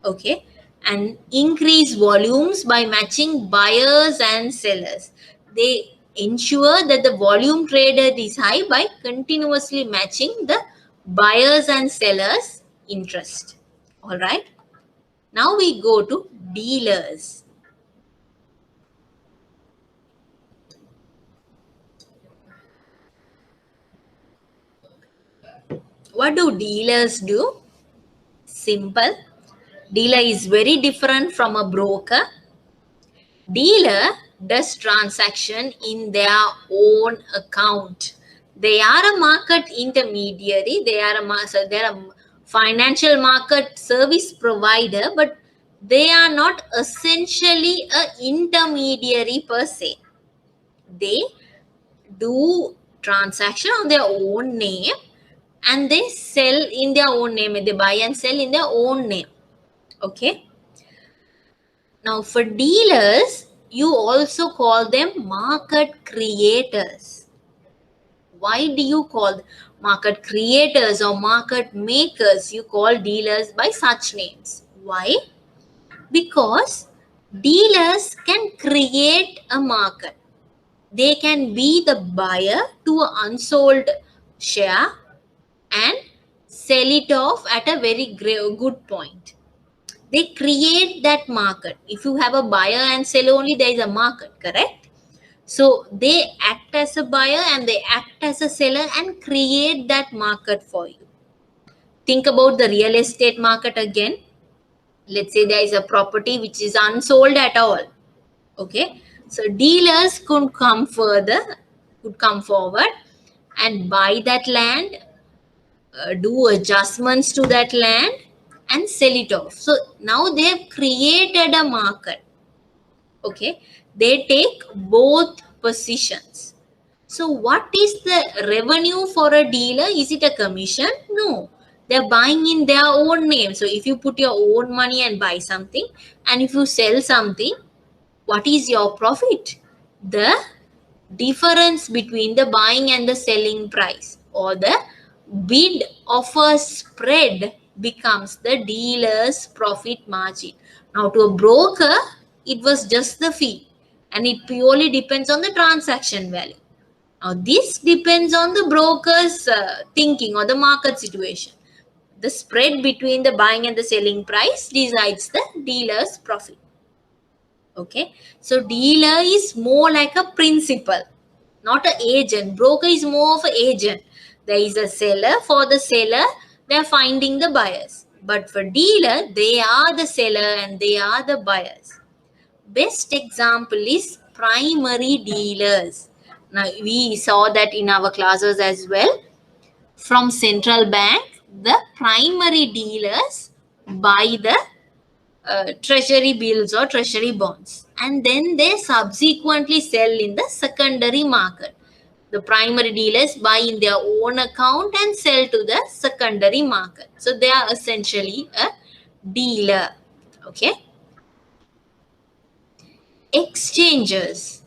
Okay. And increase volumes by matching buyers and sellers. They ensure that the volume traded is high by continuously matching the buyers and sellers interest. All right. Now we go to dealers. What do dealers do? Simple. Dealer is very different from a broker. Dealer does transaction in their own account. They are a market intermediary. They're a financial market service provider, but they are not essentially a intermediary per se. They do transaction on their own name and they sell in their own name. They buy and sell in their own name. Okay. Now, for dealers, you also call them market creators. Why do you call market creators or market makers? You call dealers by such names. Why? Because dealers can create a market. They can be the buyer to an unsold share and sell it off at a very good point. They create that market. If you have a buyer and seller only, there is a market, correct? So they act as a buyer and they act as a seller and create that market for you. Think about the real estate market again. Let's say there is a property which is unsold at all. Okay. So dealers could come forward and buy that land, do adjustments to that land, and sell it off. So now they have created a market. Okay, they take both positions. So what is the revenue for a dealer? Is it a commission? No, they're buying in their own name. So if you put your own money and buy something, and if you sell something, what is your profit? The difference between the buying and the selling price, or the bid offer spread, becomes the dealer's profit margin. Now to a broker, it was just the fee, and it purely depends on the transaction value. Now this depends on the broker's thinking or the market situation. The spread between the buying and the selling price decides the dealer's profit. Okay, so dealer is more like a principal, not an agent. Broker is more of an agent. There is a seller. For the seller, they are finding the buyers. But for dealer, they are the seller and they are the buyers. Best example is primary dealers. Now we saw that in our classes as well. From central bank, the primary dealers buy the treasury bills or treasury bonds, and then they subsequently sell in the secondary market. The primary dealers buy in their own account and sell to the secondary market. So they are essentially a dealer. Okay. Exchanges.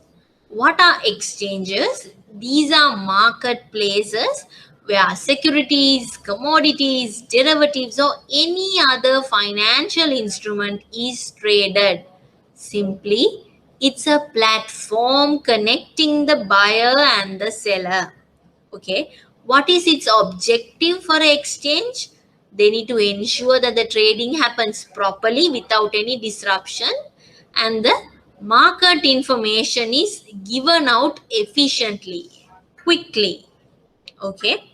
What are exchanges? These are marketplaces where securities, commodities, derivatives, or any other financial instrument is traded. Simply, it's a platform connecting the buyer and the seller. Okay, what is its objective for exchange? They need to ensure that the trading happens properly without any disruption, and the market information is given out efficiently, quickly. Okay,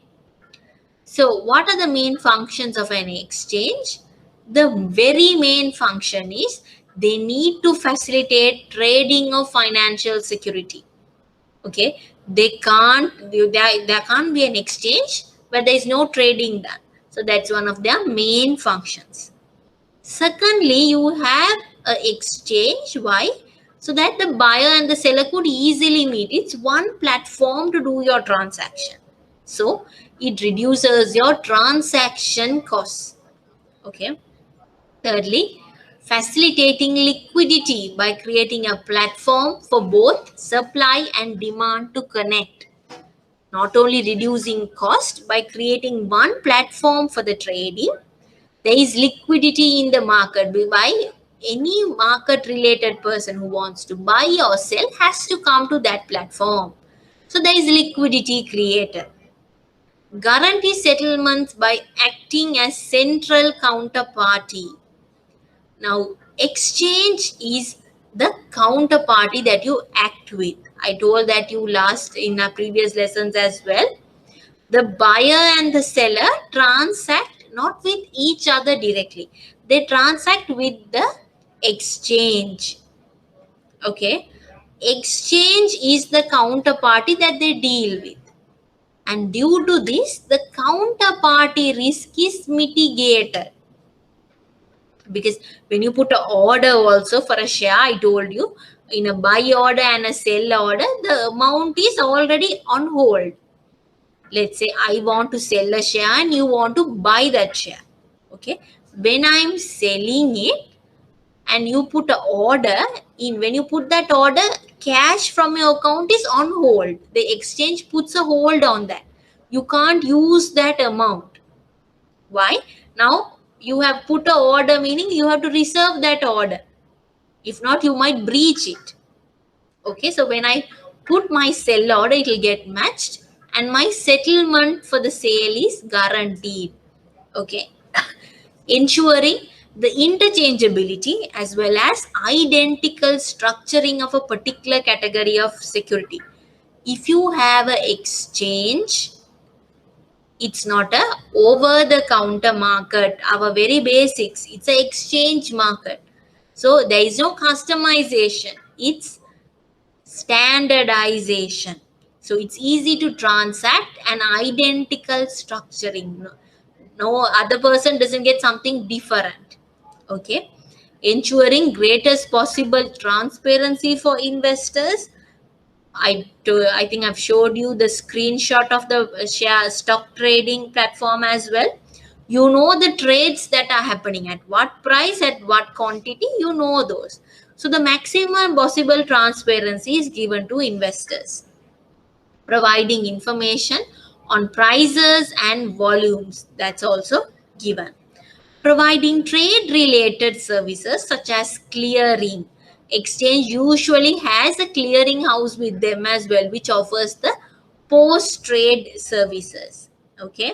so what are the main functions of an exchange? The very main function is they need to facilitate trading of financial security. Okay, there can't be an exchange where there is no trading done. So that's one of their main functions. Secondly, you have a exchange. Why? So that the buyer and the seller could easily meet. It's one platform to do your transaction. So it reduces your transaction costs. Okay. Thirdly, facilitating liquidity by creating a platform for both supply and demand to connect. Not only reducing cost by creating one platform for the trading, there is liquidity in the market by any market related person who wants to buy or sell has to come to that platform. So there is liquidity created. Guarantee settlements by acting as central counterparty. Now, exchange is the counterparty that you act with. I told that you last in our previous lessons as well. The buyer and the seller transact not with each other directly. They transact with the exchange. Okay. Exchange is the counterparty that they deal with. And due to this, the counterparty risk is mitigated. Because when you put an order also for a share, I told you, in a buy order and a sell order, the amount is already on hold. Let's say I want to sell a share and you want to buy that share. Okay. When I'm selling it and you put an order in, when you put that order, cash from your account is on hold. The exchange puts a hold on that. You can't use that amount. Why? Now you have put an order, meaning you have to reserve that order. If not, you might breach it. Okay, so when I put my sell order, it will get matched and my settlement for the sale is guaranteed. Okay, ensuring the interchangeability as well as identical structuring of a particular category of security. If you have an exchange, it's not a over the counter market, our very basics, it's an exchange market. So there is no customization, it's standardization. So it's easy to transact an identical structuring. No other person doesn't get something different. Okay. Ensuring greatest possible transparency for investors. I think I've showed you the screenshot of the share stock trading platform as well. You know the trades that are happening at what price, at what quantity, you know those. So the maximum possible transparency is given to investors, providing information on prices and volumes. That's also given. Providing trade related services such as clearing. Exchange usually has a clearing house with them as well, which offers the post trade services. Okay.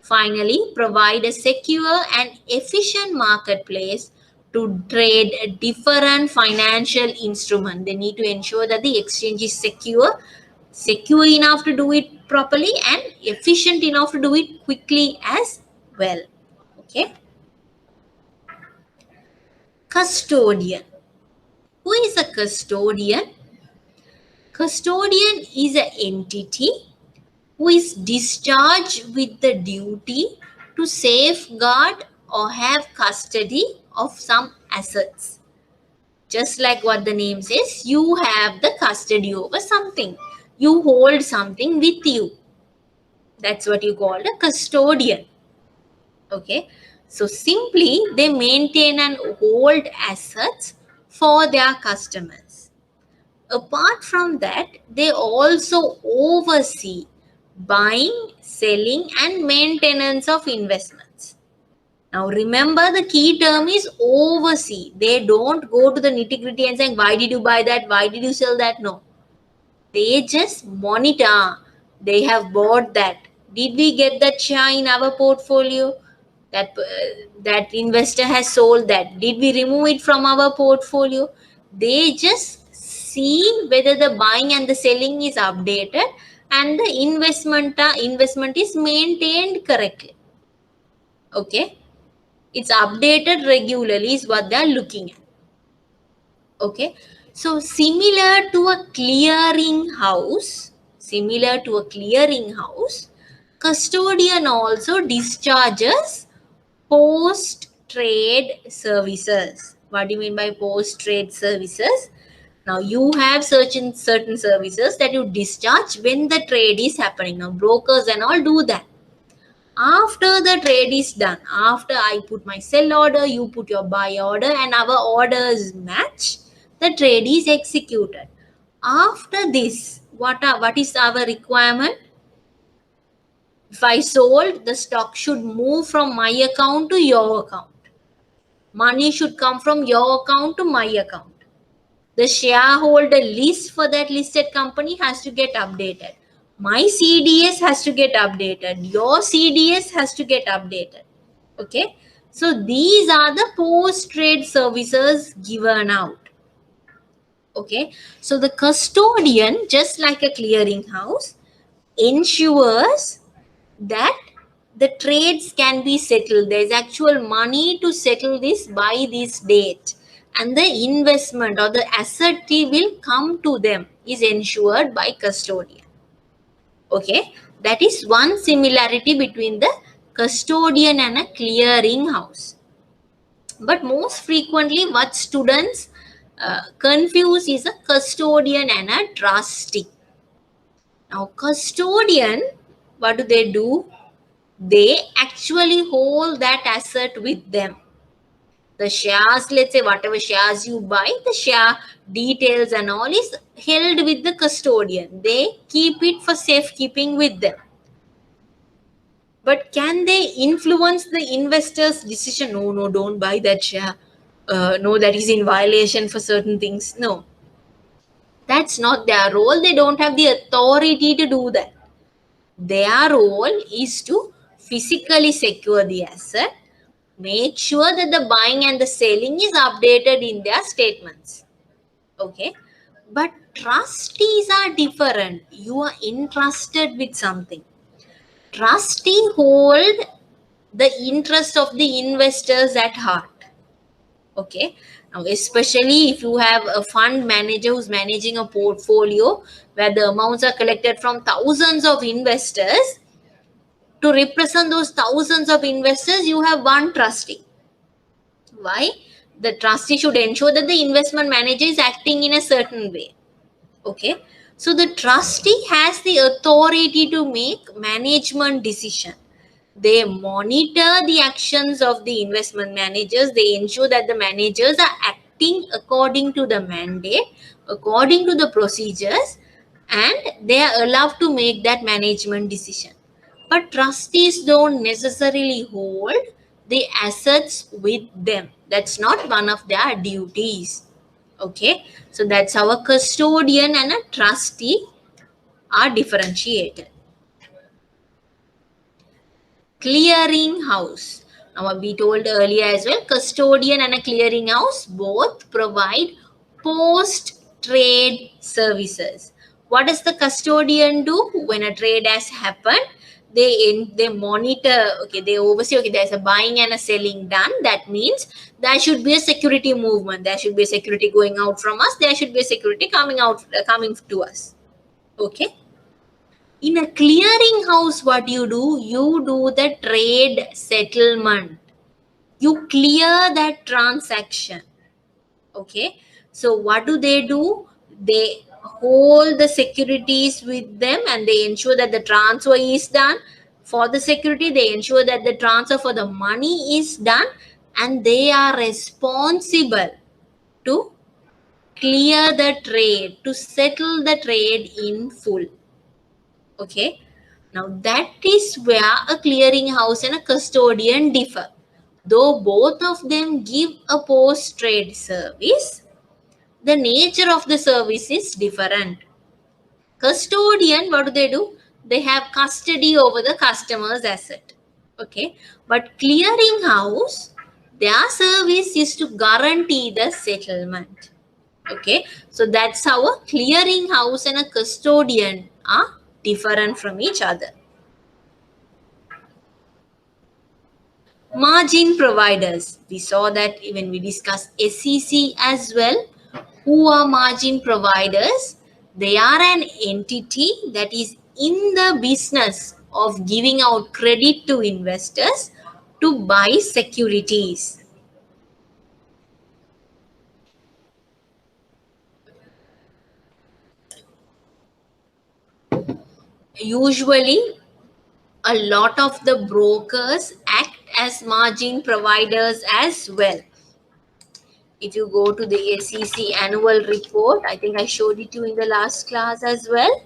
Finally, provide a secure and efficient marketplace to trade different financial instruments. They need to ensure that the exchange is secure enough to do it properly and efficient enough to do it quickly as well. Okay. Custodian. Who is a custodian? Custodian is an entity who is discharged with the duty to safeguard or have custody of some assets. Just like what the name says, you have the custody over something. You hold something with you. That's what you call a custodian. Okay. So simply they maintain and hold assets for their customers. Apart from that, they also oversee buying, selling, and maintenance of investments. Now, remember the key term is oversee. They don't go to the nitty gritty and saying, why did you buy that? Why did you sell that? No. They just monitor. They have bought that. Did we get that share in our portfolio? That investor has sold that. Did we remove it from our portfolio? They just see whether the buying and the selling is updated and the investment is maintained correctly. Okay, it's updated regularly is what they are looking at. Okay, so similar to a clearing house, custodian also discharges post trade services. What do you mean by post trade services? Now you have certain services that you discharge when the trade is happening. Now brokers and all do that. After the trade is done, after I put my sell order, you put your buy order, and our orders match, the trade is executed. After this, what is our requirement? If I sold, the stock should move from my account to your account. Money should come from your account to my account. The shareholder list for that listed company has to get updated. My CDS has to get updated. Your CDS has to get updated. Okay. So these are the post-trade services given out. Okay. So the custodian, just like a clearinghouse, ensures that the trades can be settled. There is actual money to settle this by this date. And the investment or the asset will come to them is ensured by custodian. Okay, that is one similarity between the custodian and a clearing house. But most frequently what students confuse is a custodian and a trustee. Now custodian, what do? They actually hold that asset with them. The shares, let's say whatever shares you buy, the share details and all is held with the custodian. They keep it for safekeeping with them. But can they influence the investor's decision? No, don't buy that share. No, that is in violation for certain things. No, that's not their role. They don't have the authority to do that. Their role is to physically secure the asset, make sure that the buying and the selling is updated in their statements. Okay, but trustees are different. You are entrusted with something. Trustee hold the interest of the investors at heart. Okay, now especially if you have a fund manager who's managing a portfolio where the amounts are collected from thousands of investors, to represent those thousands of investors, you have one trustee. Why? The trustee should ensure that the investment manager is acting in a certain way. Okay, so the trustee has the authority to make management decision. They monitor the actions of the investment managers. They ensure that the managers are acting according to the mandate, according to the procedures, and they are allowed to make that management decision. But trustees don't necessarily hold the assets with them. That's not one of their duties. Okay, so that's how a custodian and a trustee are differentiated. Clearing house. Now, we told earlier as well, custodian and a clearing house both provide post trade services. What does the custodian do when a trade has happened? They monitor, okay, they oversee, okay, there's a buying and a selling done. That means there should be a security movement, there should be a security going out from us, there should be a security coming out, coming to us. Okay, in a clearing house, what you do the trade settlement. You clear that transaction. Okay, so what do? They hold the securities with them and they ensure that the transfer is done. For the security, they ensure that the transfer for the money is done, and they are responsible to clear the trade, to settle the trade in full. Okay, now that is where a clearing house and a custodian differ. Though both of them give a post trade service, the nature of the service is different. Custodian, what do? They have custody over the customer's asset. Okay, but clearing house, their service is to guarantee the settlement. Okay, so that's how a clearing house and a custodian are different from each other. Margin providers. We saw that when we discussed SEC as well. Who are margin providers? They are an entity that is in the business of giving out credit to investors to buy securities. Usually, a lot of the brokers act as margin providers as well. If you go to the SEC annual report, I think I showed it to you in the last class as well.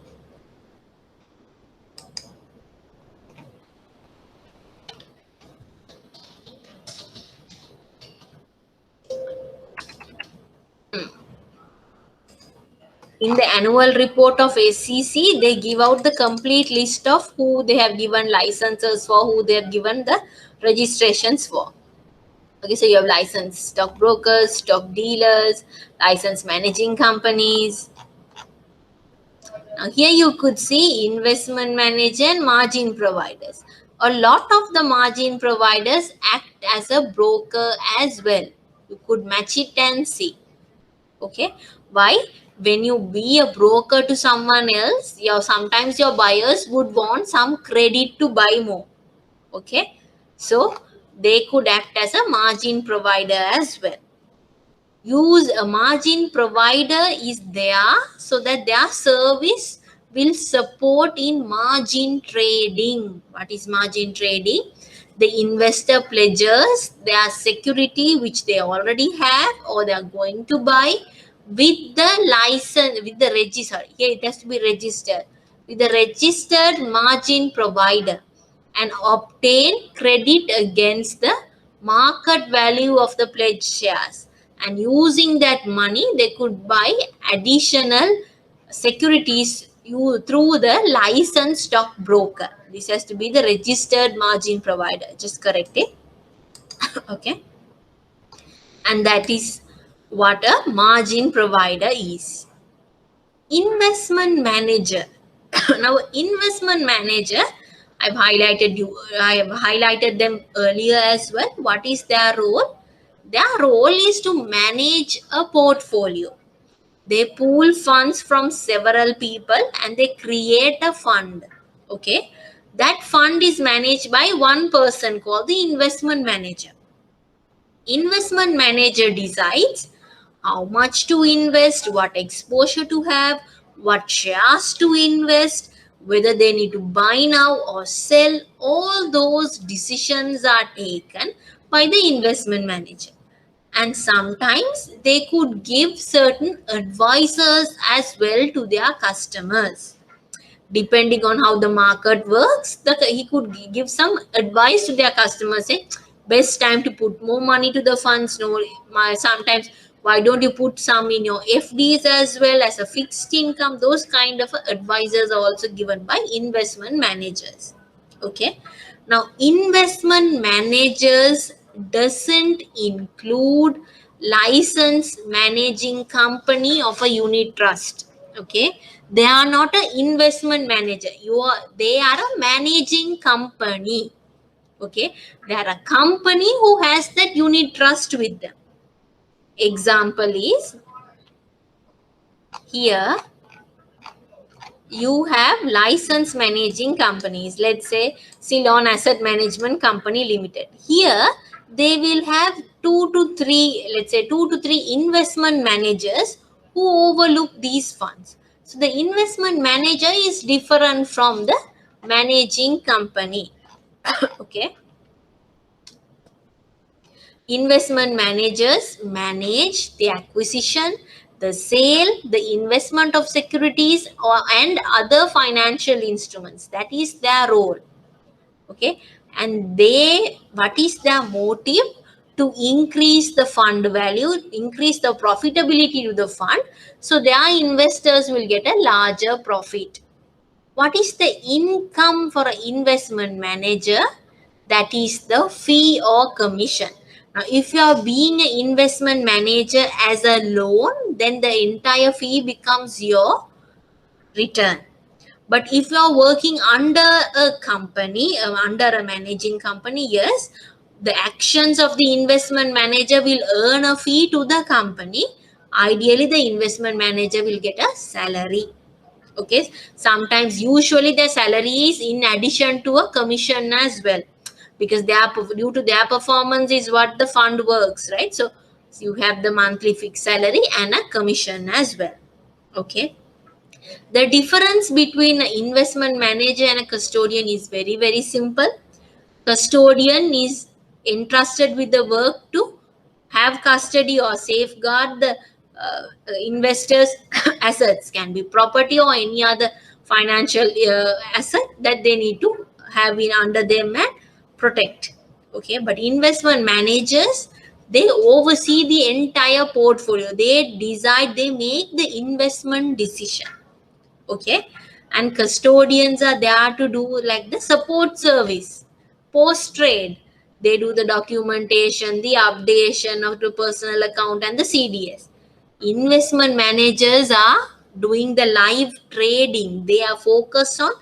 In the annual report of SEC, they give out the complete list of who they have given licenses for, who they have given the registrations for. Okay, so you have licensed stockbrokers, stock dealers, licensed managing companies. Now here you could see investment manager and margin providers. A lot of the margin providers act as a broker as well. You could match it and see. Okay, why? When you be a broker to someone else, sometimes your buyers would want some credit to buy more. Okay, so they could act as a margin provider as well. Use a margin provider is there so that their service will support in margin trading. What is margin trading? The investor pledges their security which they already have or they are going to buy with the license, with the register. Here it has to be registered with the registered margin provider and obtain credit against the market value of the pledged shares. And using that money, they could buy additional securities through the licensed stock broker. This has to be the registered margin provider. Just correct it. Okay. And that is what a margin provider is. Investment manager. Now, investment manager, I have highlighted them earlier as well. What is their role? Their role is to manage a portfolio. They pool funds from several people and they create a fund. Okay. That fund is managed by one person called the investment manager. Investment manager decides how much to invest, what exposure to have, what shares to invest, whether they need to buy now or sell. All those decisions are taken by the investment manager. And sometimes they could give certain advisors as well to their customers. Depending on how the market works, he could give some advice to their customers, say best time to put more money to the funds. No, sometimes why don't you put some in your FDs as well as a fixed income. Those kind of advisors are also given by investment managers. Okay. Now investment managers doesn't include license managing company of a unit trust. Okay, they are not an investment manager. They are a managing company. Okay, they are a company who has that unit trust with them. Example is here you have license managing companies. Let's say Ceylon Asset Management Company Limited. Here they will have let's say two to three investment managers who overlook these funds. So the investment manager is different from the managing company. Okay. Investment managers manage the acquisition, the sale, the investment of securities and other financial instruments. That is their role. Okay. And what is their motive? To increase the fund value, increase the profitability to the fund, so their investors will get a larger profit. What is the income for an investment manager? That is the fee or commission. Now, if you are being an investment manager as a loan, then the entire fee becomes your return. But if you are working under a company, under a managing company, yes, the actions of the investment manager will earn a fee to the company. Ideally, the investment manager will get a salary. Okay, sometimes usually their salary is in addition to a commission as well, because they are due to their performance is what the fund works, right? So you have the monthly fixed salary and a commission as well. Okay, the difference between an investment manager and a custodian is very, very simple. Custodian is entrusted with the work to have custody or safeguard the investors' assets, can be property or any other financial asset that they need to have in under them and protect. Okay, but investment managers, they oversee the entire portfolio. They decide, they make the investment decision. Okay, and custodians are there to do like the support service post trade. They do the documentation, the updation of the personal account and the CDS. Investment managers are doing the live trading. They are focused on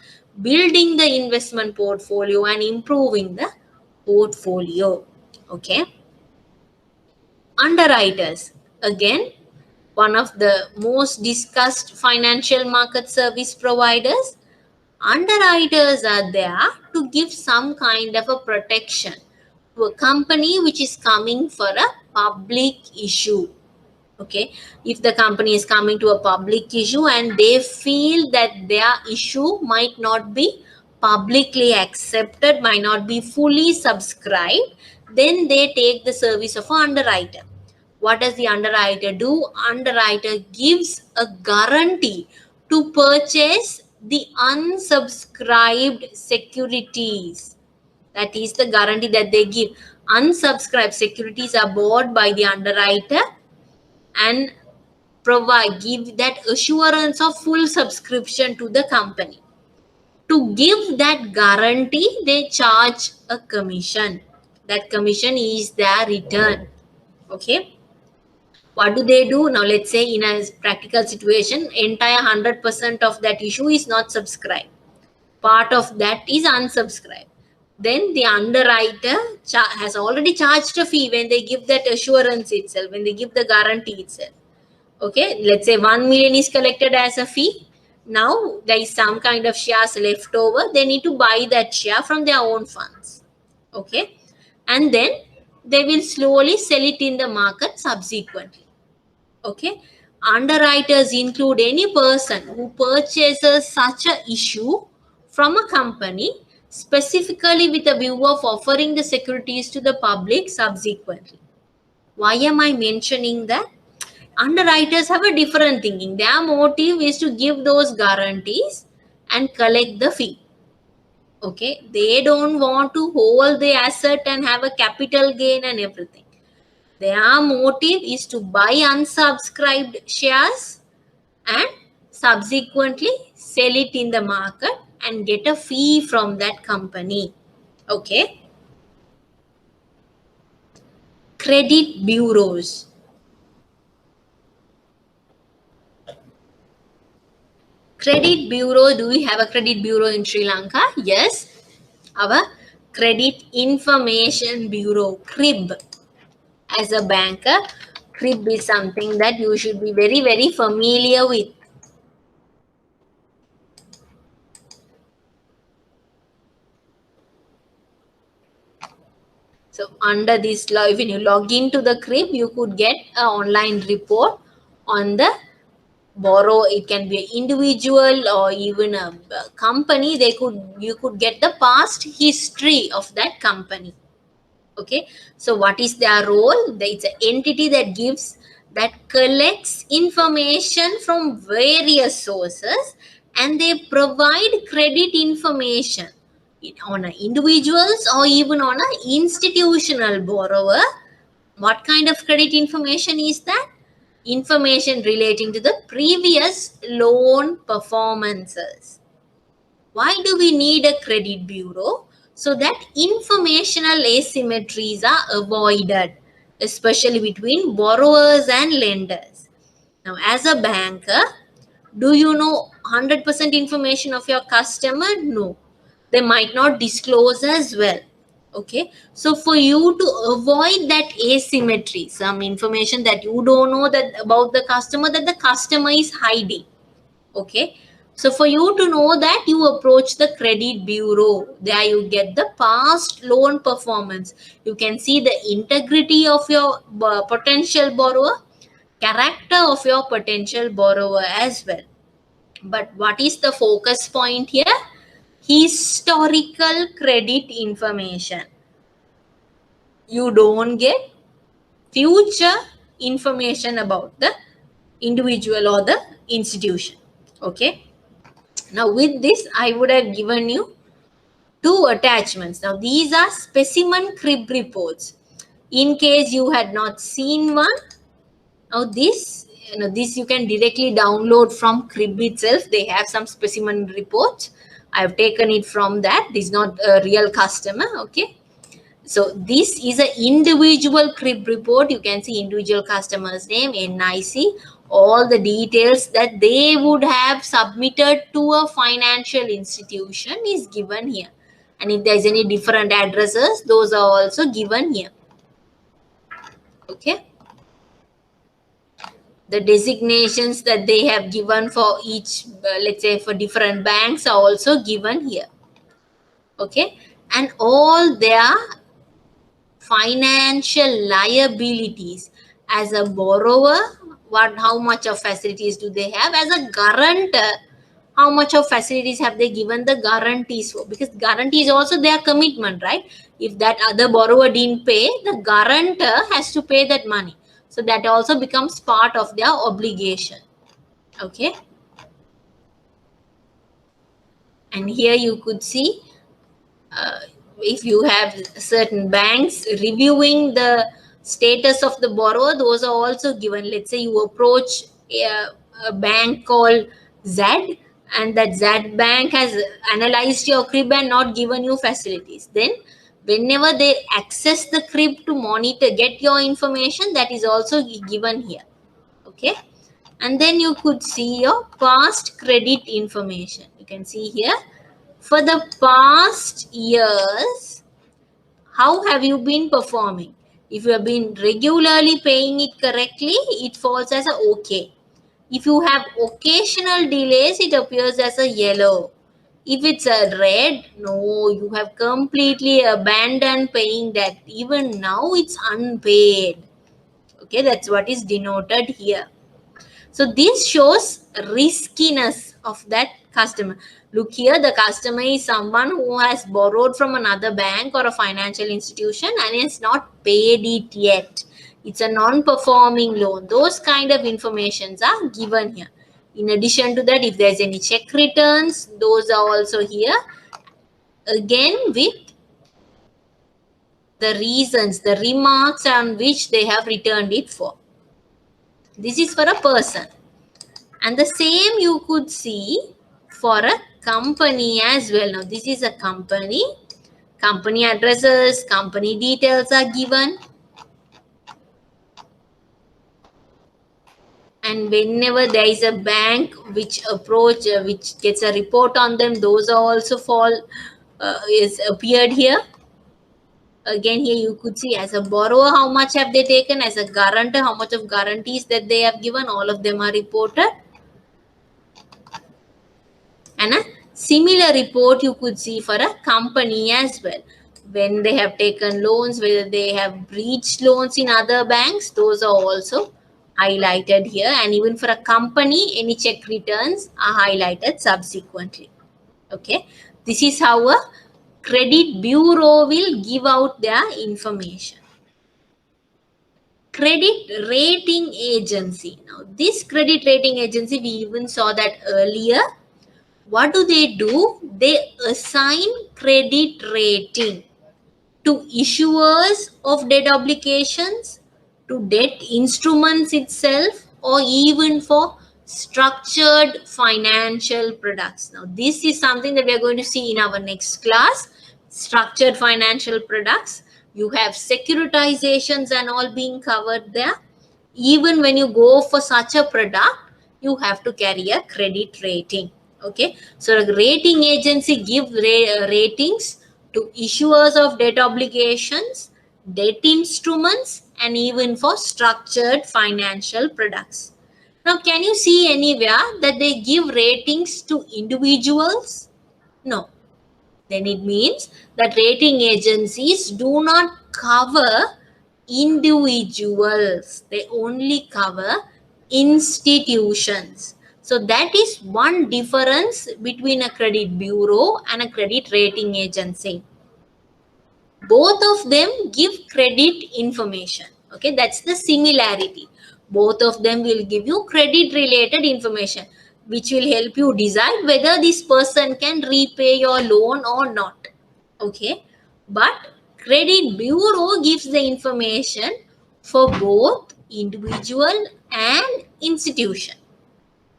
building the investment portfolio and improving the portfolio. Okay, underwriters, again, one of the most discussed financial market service providers. Underwriters are there to give some kind of a protection to a company which is coming for a public issue. Okay, if the company is coming to a public issue and they feel that their issue might not be publicly accepted, might not be fully subscribed, then they take the service of an underwriter. What does the underwriter do? Underwriter gives a guarantee to purchase the unsubscribed securities. That is the guarantee that they give. Unsubscribed securities are bought by the underwriter and give that assurance of full subscription to the company. To give that guarantee, they charge a commission. That commission is their return. Okay. What do they do? Now, let's say in a practical situation, entire 100% of that issue is not subscribed. Part of that is unsubscribed. then the underwriter has already charged a fee when they give that assurance itself, when they give the guarantee itself. Okay, let's say 1 million is collected as a fee. Now there is some kind of shares left over. They need to buy that share from their own funds. Okay, and then they will slowly sell it in the market subsequently. Okay, underwriters include any person who purchases such a issue from a company specifically with a view of offering the securities to the public subsequently. Why am I mentioning that? Underwriters have a different thinking. Their motive is to give those guarantees and collect the fee. Okay, they don't want to hold the asset and have a capital gain and everything. Their motive is to buy unsubscribed shares and subsequently sell it in the market and get a fee from that company. Okay. Credit bureaus. Credit bureau, do we have a credit bureau in Sri Lanka? Yes. Our Credit Information Bureau, CRIB. As a banker, CRIB is something that you should be very, very familiar with. So under this, when you log into the CRIB, you could get an online report on the borrow. It can be an individual or even a company. You could get the past history of that company. Okay, so what is their role? It's an entity that collects information from various sources, and they provide credit information on individuals or even on an institutional borrower. What kind of credit information is that? Information relating to the previous loan performances. Why do we need a credit bureau? So that informational asymmetries are avoided, especially between borrowers and lenders. Now, as a banker, do you know 100% information of your customer? No. They might not disclose as well. Okay. So, for you to avoid that asymmetry, some information that you don't know that about the customer, that the customer is hiding. Okay, so for you to know that, you approach the credit bureau. There you get the past loan performance. You can see the integrity of your potential borrower, character of your potential borrower as well. But what is the focus point here? Historical credit information. You don't get future information about the individual or the institution. Okay. Now with this, I would have given you two attachments. Now these are specimen CRIB reports. In case you had not seen one, now this you can directly download from CRIB itself. They have some specimen reports. I have taken it from that. This is not a real customer. Okay. So this is an individual CRIB report. You can see individual customer's name, NIC, all the details that they would have submitted to a financial institution is given here. And if there's any different addresses, those are also given here. Okay. The designations that they have given for each, let's say for different banks, are also given here. Okay. And all their financial liabilities. As a borrower, how much of facilities do they have? As a guarantor, how much of facilities have they given the guarantees for? Because guarantee is also their commitment, right? If that other borrower didn't pay, the guarantor has to pay that money. So that also becomes part of their obligation. Okay. And here you could see if you have certain banks reviewing the status of the borrower, those are also given. Let's say you approach a bank called Z, and that Z bank has analyzed your CRIB and not given you facilities. Then whenever they access the CRIB to monitor, get your information, that is also given here. Okay. And then you could see your past credit information. You can see here For the past years, how have you been performing? If you have been regularly paying it correctly, it falls as a okay. If you have occasional delays, it appears as a yellow. If it's a red, no, you have completely abandoned paying that. Even now, it's unpaid. Okay, that's what is denoted here. So this shows riskiness of that customer. Look here, the customer is someone who has borrowed from another bank or a financial institution and has not paid it yet. It's a non-performing loan. Those kind of informations are given here. In addition to that, if there's any check returns, those are also here. Again, with the reasons, the remarks on which they have returned it for. This is for a person. And the same you could see for a company as well. Now, this is a company. Company addresses, company details are given. And whenever there is a bank which which gets a report on them, those are also is appeared here. Again, here you could see as a borrower, how much have they taken, as a guarantor, how much of guarantees that they have given, all of them are reported. And a similar report you could see for a company as well. When they have taken loans, whether they have breached loans in other banks, those are also highlighted here. And even for a company, any check returns are highlighted subsequently. Okay, this is how a credit bureau will give out their information. Credit rating agency. Now, this credit rating agency, we even saw that earlier. What do? They assign credit rating to issuers of debt obligations, to debt instruments itself, or even for structured financial products. Now, this is something that we are going to see in our next class. Structured financial products. You have securitizations and all being covered there. Even when you go for such a product, you have to carry a credit rating. Okay, so the rating agency give ratings to issuers of debt obligations, debt instruments, and even for structured financial products. Now, can you see anywhere that they give ratings to individuals? No. Then it means that rating agencies do not cover individuals. They only cover institutions. So that is one difference between a credit bureau and a credit rating agency. Both of them give credit information. Okay, that's the similarity. Both of them will give you credit related information, which will help you decide whether this person can repay your loan or not. Okay, but credit bureau gives the information for both individual and institution.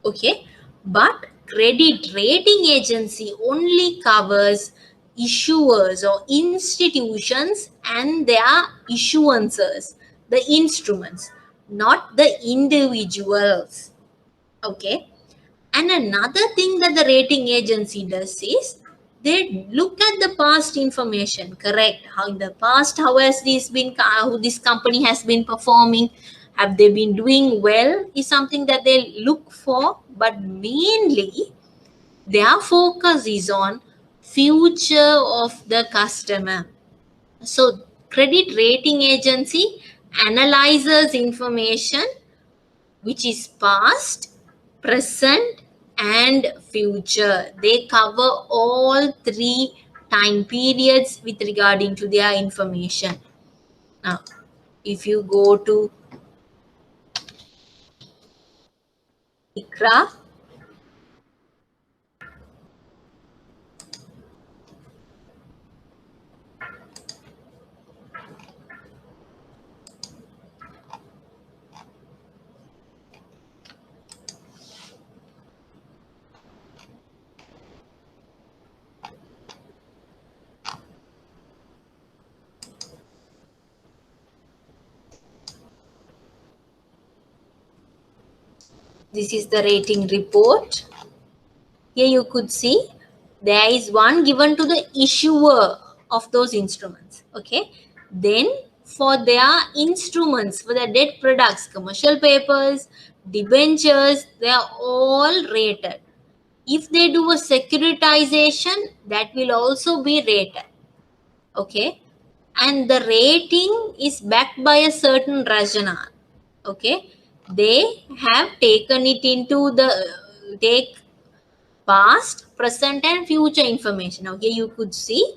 Okay, but credit rating agency only covers issuers or institutions and their issuances, the instruments, not the individuals. Okay, and another thing that the rating agency does is they look at the past information, correct? How in the past, how has this been, how this company has been performing, have they been doing well, is something that they look for, but mainly their focus is on future of the customer. So credit rating agency analyzes information which is past, present, and future. They cover all three time periods with regarding to their information. Now, if you go to ICRA, this is the rating report. Here you could see There is one given to the issuer of those instruments. Okay. Then for their instruments, for their debt products, commercial papers, debentures, they are all rated. If they do a securitization, that will also be rated. Okay. And the rating is backed by a certain rationale. Okay. They have taken it into the take past, present, and future information. Okay, you could see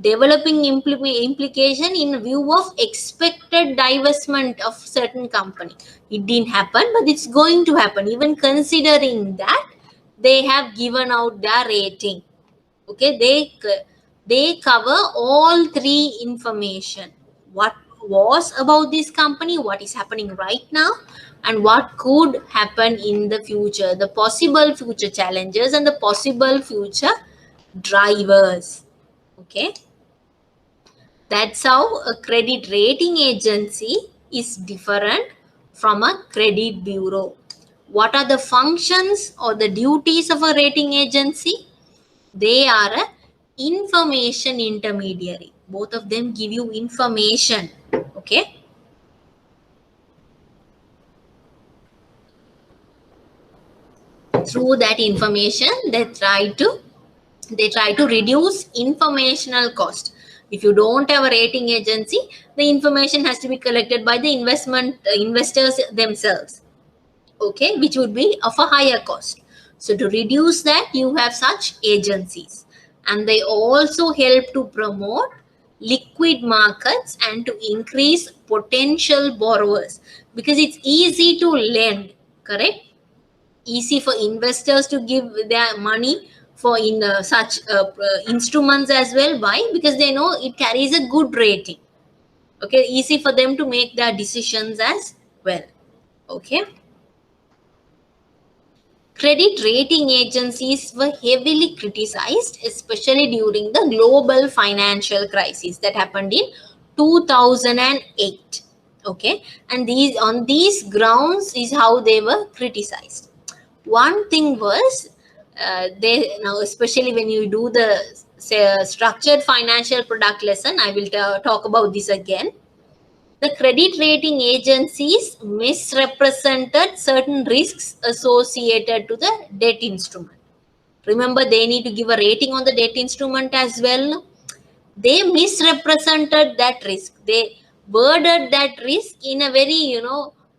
developing implication in view of expected divestment of certain company. It didn't happen, but it's going to happen. Even considering that, they have given out their rating. Okay, they cover all three information: what was about this company, what is happening right now, and what could happen in the future, the possible future challenges and the possible future drivers. Okay, that's how a credit rating agency is different from a credit bureau. What are the functions or the duties of a rating agency? They are a information intermediary. Both of them give you information. Okay. Through that information, they try to reduce informational cost. If you don't have a rating agency, the information has to be collected by the investors themselves. Okay, which would be of a higher cost. So to reduce that, you have such agencies, and they also help to promote liquid markets and to increase potential borrowers, because it's easy to lend, correct? Easy for investors to give their money for in such instruments as well. Why? Because they know it carries a good rating. Okay, easy for them to make their decisions as well. Okay. Credit rating agencies were heavily criticized, especially during the global financial crisis that happened in 2008. Okay, and these grounds is how they were criticized. One thing was, they now, especially when you do the structured financial product lesson, I will talk about this again. The credit rating agencies misrepresented certain risks associated to the debt instrument. Remember, they need to give a rating on the debt instrument as well. They misrepresented that risk. They worded that risk in a very,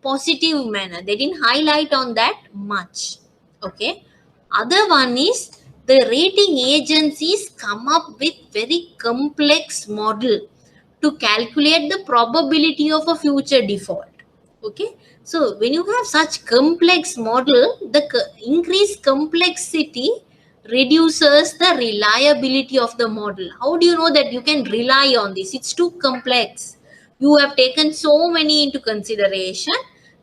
positive manner. They didn't highlight on that much. Okay. Other one is, the rating agencies come up with very complex model to calculate the probability of a future default. Okay. So when you have such complex model, the increased complexity reduces the reliability of the model. How do you know that you can rely on this? It's too complex. You have taken so many into consideration.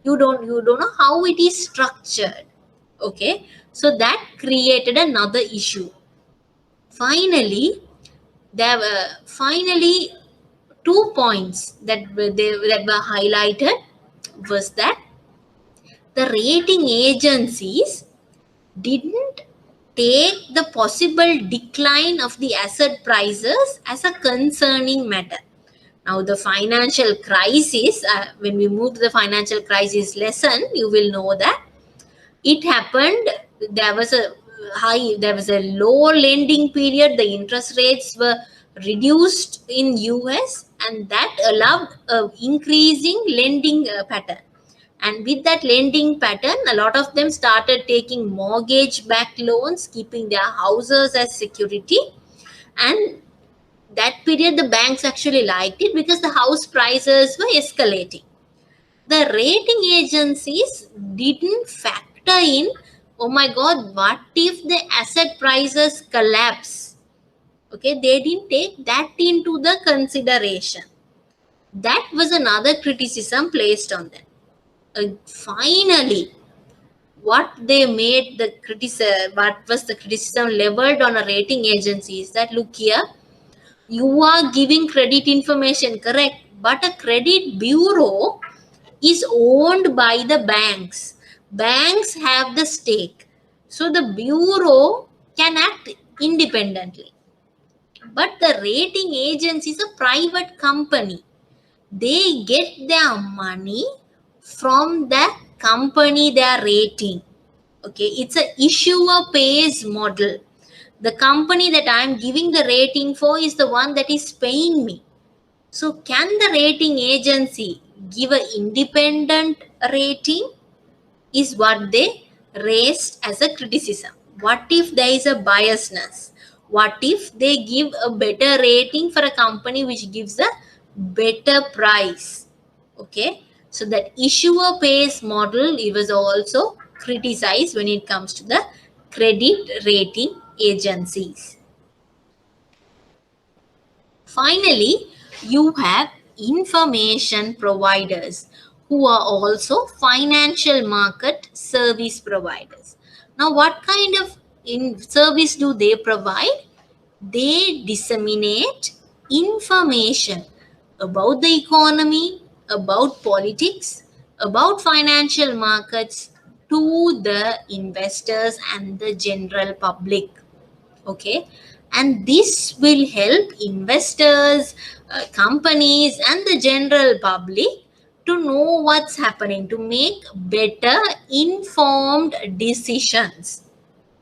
You don't know how it is structured. Okay. So that created another issue. Finally, 2 points that were highlighted was that the rating agencies didn't take the possible decline of the asset prices as a concerning matter. Now, the financial crisis, when we move to the financial crisis lesson, you will know that it happened. There was a low lending period. The interest rates were reduced in US, and that allowed increasing lending pattern. And with that lending pattern, a lot of them started taking mortgage backed loans, keeping their houses as security. And that period, the banks actually liked it because the house prices were escalating. The rating agencies didn't factor in, oh my god, what if the asset prices collapse? Okay, they didn't take that into the consideration. That was another criticism placed on them. Finally, what was the criticism leveled on a rating agency is that, look here, you are giving credit information, correct, but a credit bureau is owned by the banks. Banks have the stake. So the bureau can act independently. But the rating agency is a private company. They get their money from the company they are rating. Okay, it's a issuer pays model. The company that I am giving the rating for is the one that is paying me. So can the rating agency give an independent rating? Is what they raised as a criticism. What if there is a biasness? What if they give a better rating for a company which gives a better price? Okay, so that issuer pays model, it was also criticized when it comes to the credit rating agencies. Finally, you have information providers who are also financial market service providers. Now, what kind of service do they provide? They disseminate information about the economy, about politics, about financial markets to the investors and the general public. Okay, and this will help investors, companies and the general public to know what's happening, to make better informed decisions.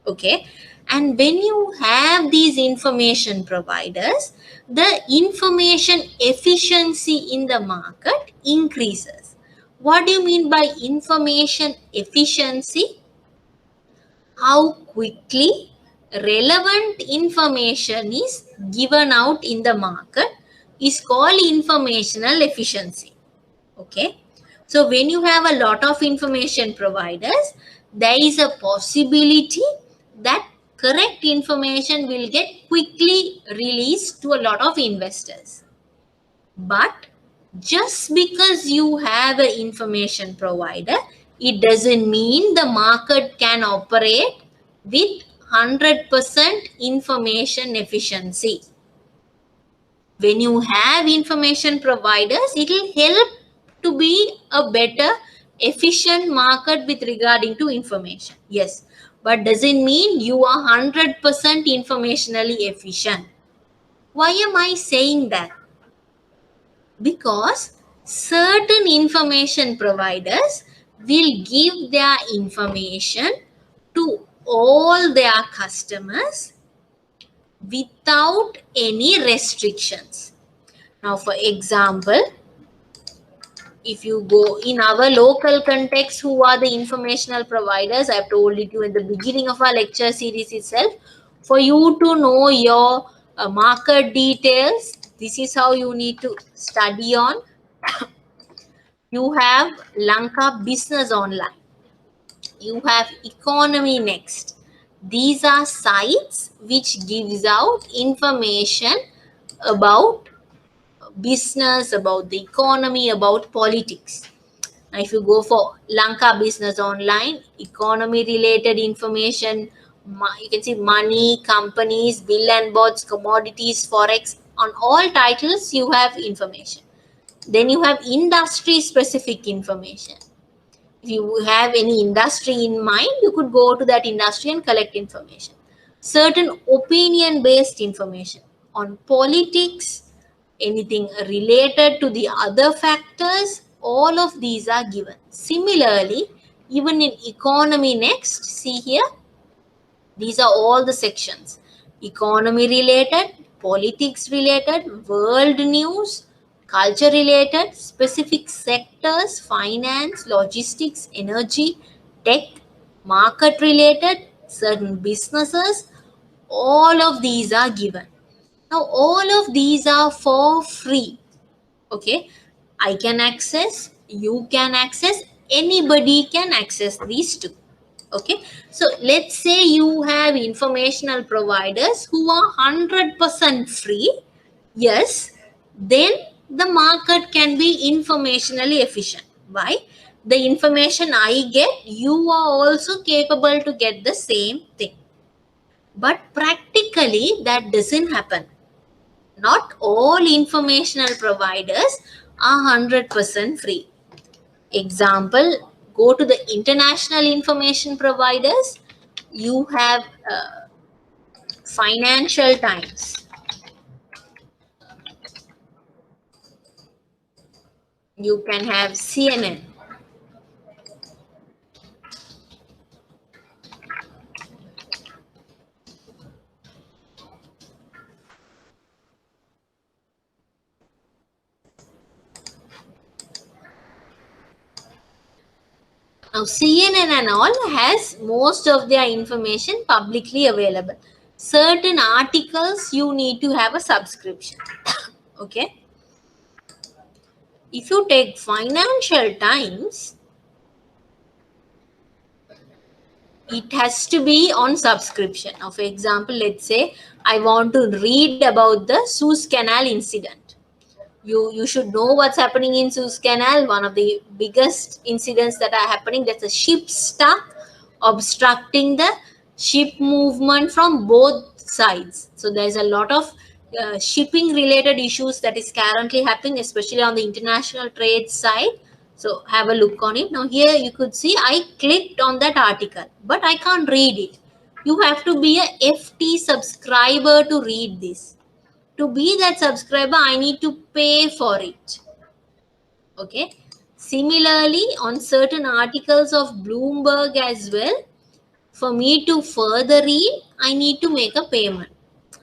Okay, and when you have these information providers, the information efficiency in the market increases. What do you mean by information efficiency? How quickly relevant information is given out in the market is called informational efficiency. Okay, so when you have a lot of information providers, there is a possibility that correct information will get quickly released to a lot of investors. But just because you have an information provider, it doesn't mean the market can operate with 100% information efficiency. When you have information providers, it will help to be a better efficient market with regarding to information. Yes, but doesn't mean you are 100% informationally efficient. Why am I saying that? Because certain information providers will give their information to all their customers without any restrictions. Now, for example, if you go in our local context, who are the informational providers? I've told it you in the beginning of our lecture series itself. For you to know your market details, this is how you need to study on. You have Lanka Business Online. You have Economy Next. These are sites which gives out information about business, about the economy, about politics. Now, if you go for Lanka Business Online, economy related information, you can see money, companies, bill and boards, commodities, forex. On all titles, you have information. Then you have industry specific information. If you have any industry in mind, you could go to that industry and collect information. Certain opinion based information on politics, anything related to the other factors, all of these are given. Similarly, even in Economy Next, see here, these are all the sections. Economy related, politics related, world news, culture related, specific sectors, finance, logistics, energy, tech, market related, certain businesses, all of these are given. Now, all of these are for free. Okay, I can access, you can access, anybody can access these two. Okay, so let's say you have informational providers who are 100% free. Yes, then the market can be informationally efficient. Why? The information I get, you are also capable to get the same thing. But practically that doesn't happen. Not all informational providers are 100% free. Example, go to the international information providers. You have Financial Times. You can have CNN. Now, CNN and all has most of their information publicly available. Certain articles you need to have a subscription. Okay. If you take Financial Times, it has to be on subscription. Now, for example, let's say I want to read about the Suez Canal incident. You should know what's happening in Suez Canal. One of the biggest incidents that are happening, that's a ship stuck, obstructing the ship movement from both sides. So there's a lot of shipping related issues that is currently happening, especially on the international trade side. So have a look on it. Now here you could see I clicked on that article, but I can't read it. You have to be a FT subscriber to read this. To be that subscriber, I need to pay for it. Okay. Similarly, on certain articles of Bloomberg as well, for me to further read, I need to make a payment.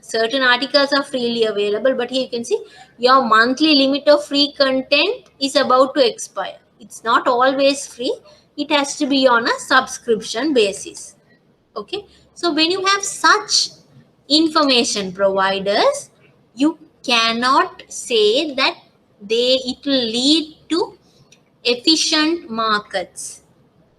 Certain articles are freely available, but here you can see your monthly limit of free content is about to expire. It's not always free. It has to be on a subscription basis. Okay. So when you have such information providers, you cannot say that it will lead to efficient markets.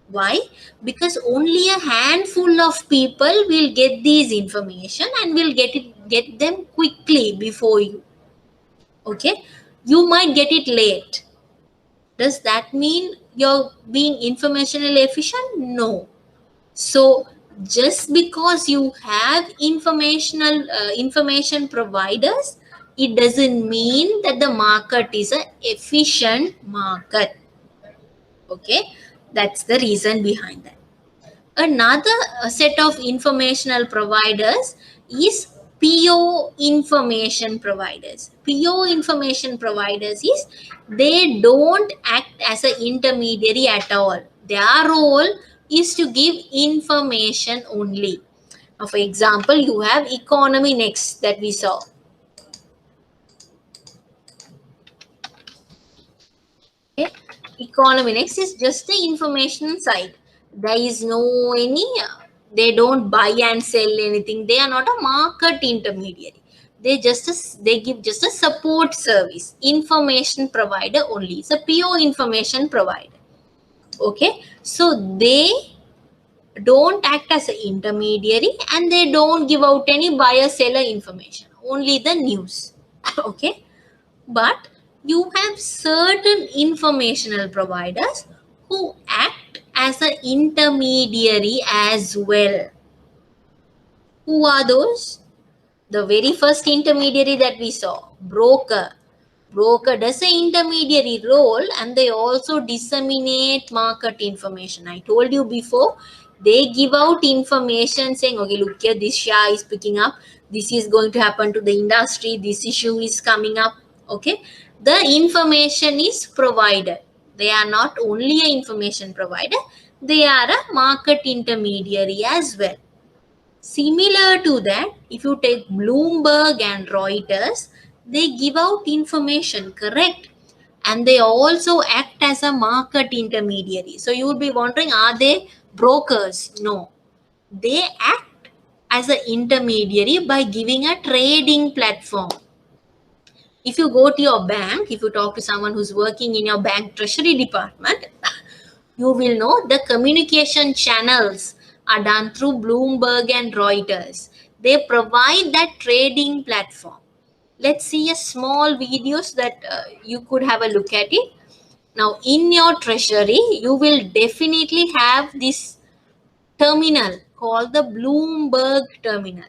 Why? Because only a handful of people will get these information and will get them quickly before you. Okay. You might get it late. Does that mean you're being informationally efficient? No. So just because you have information providers, it doesn't mean that the market is an efficient market. Okay, that's the reason behind that. Another set of informational providers is PO information providers. PO information providers is they don't act as an intermediary at all. Their role is to give information only. Now, for example, you have Economy Next that we saw. Okay. Economy Next is just the information side. There is no any, they don't buy and sell anything. They are not a market intermediary. They give just a support service, information provider only. It's a pure information provider. Okay, so they don't act as an intermediary and they don't give out any buyer seller information, only the news. Okay, but you have certain informational providers who act as an intermediary as well. Who are those? The very first intermediary that we saw, broker. Broker does an intermediary role and they also disseminate market information. I told you before, they give out information saying, okay, look here, this share is picking up, this is going to happen to the industry, this issue is coming up. Okay, the information is provided. They are not only an information provider, they are a market intermediary as well. Similar to that, if you take Bloomberg and Reuters, they give out information, correct? And they also act as a market intermediary. So you would be wondering, are they brokers? No. They act as an intermediary by giving a trading platform. If you go to your bank, if you talk to someone who's working in your bank treasury department, you will know the communication channels are done through Bloomberg and Reuters. They provide that trading platform. Let's see a small videos that you could have a look at it. Now in your treasury, you will definitely have this terminal called the Bloomberg terminal.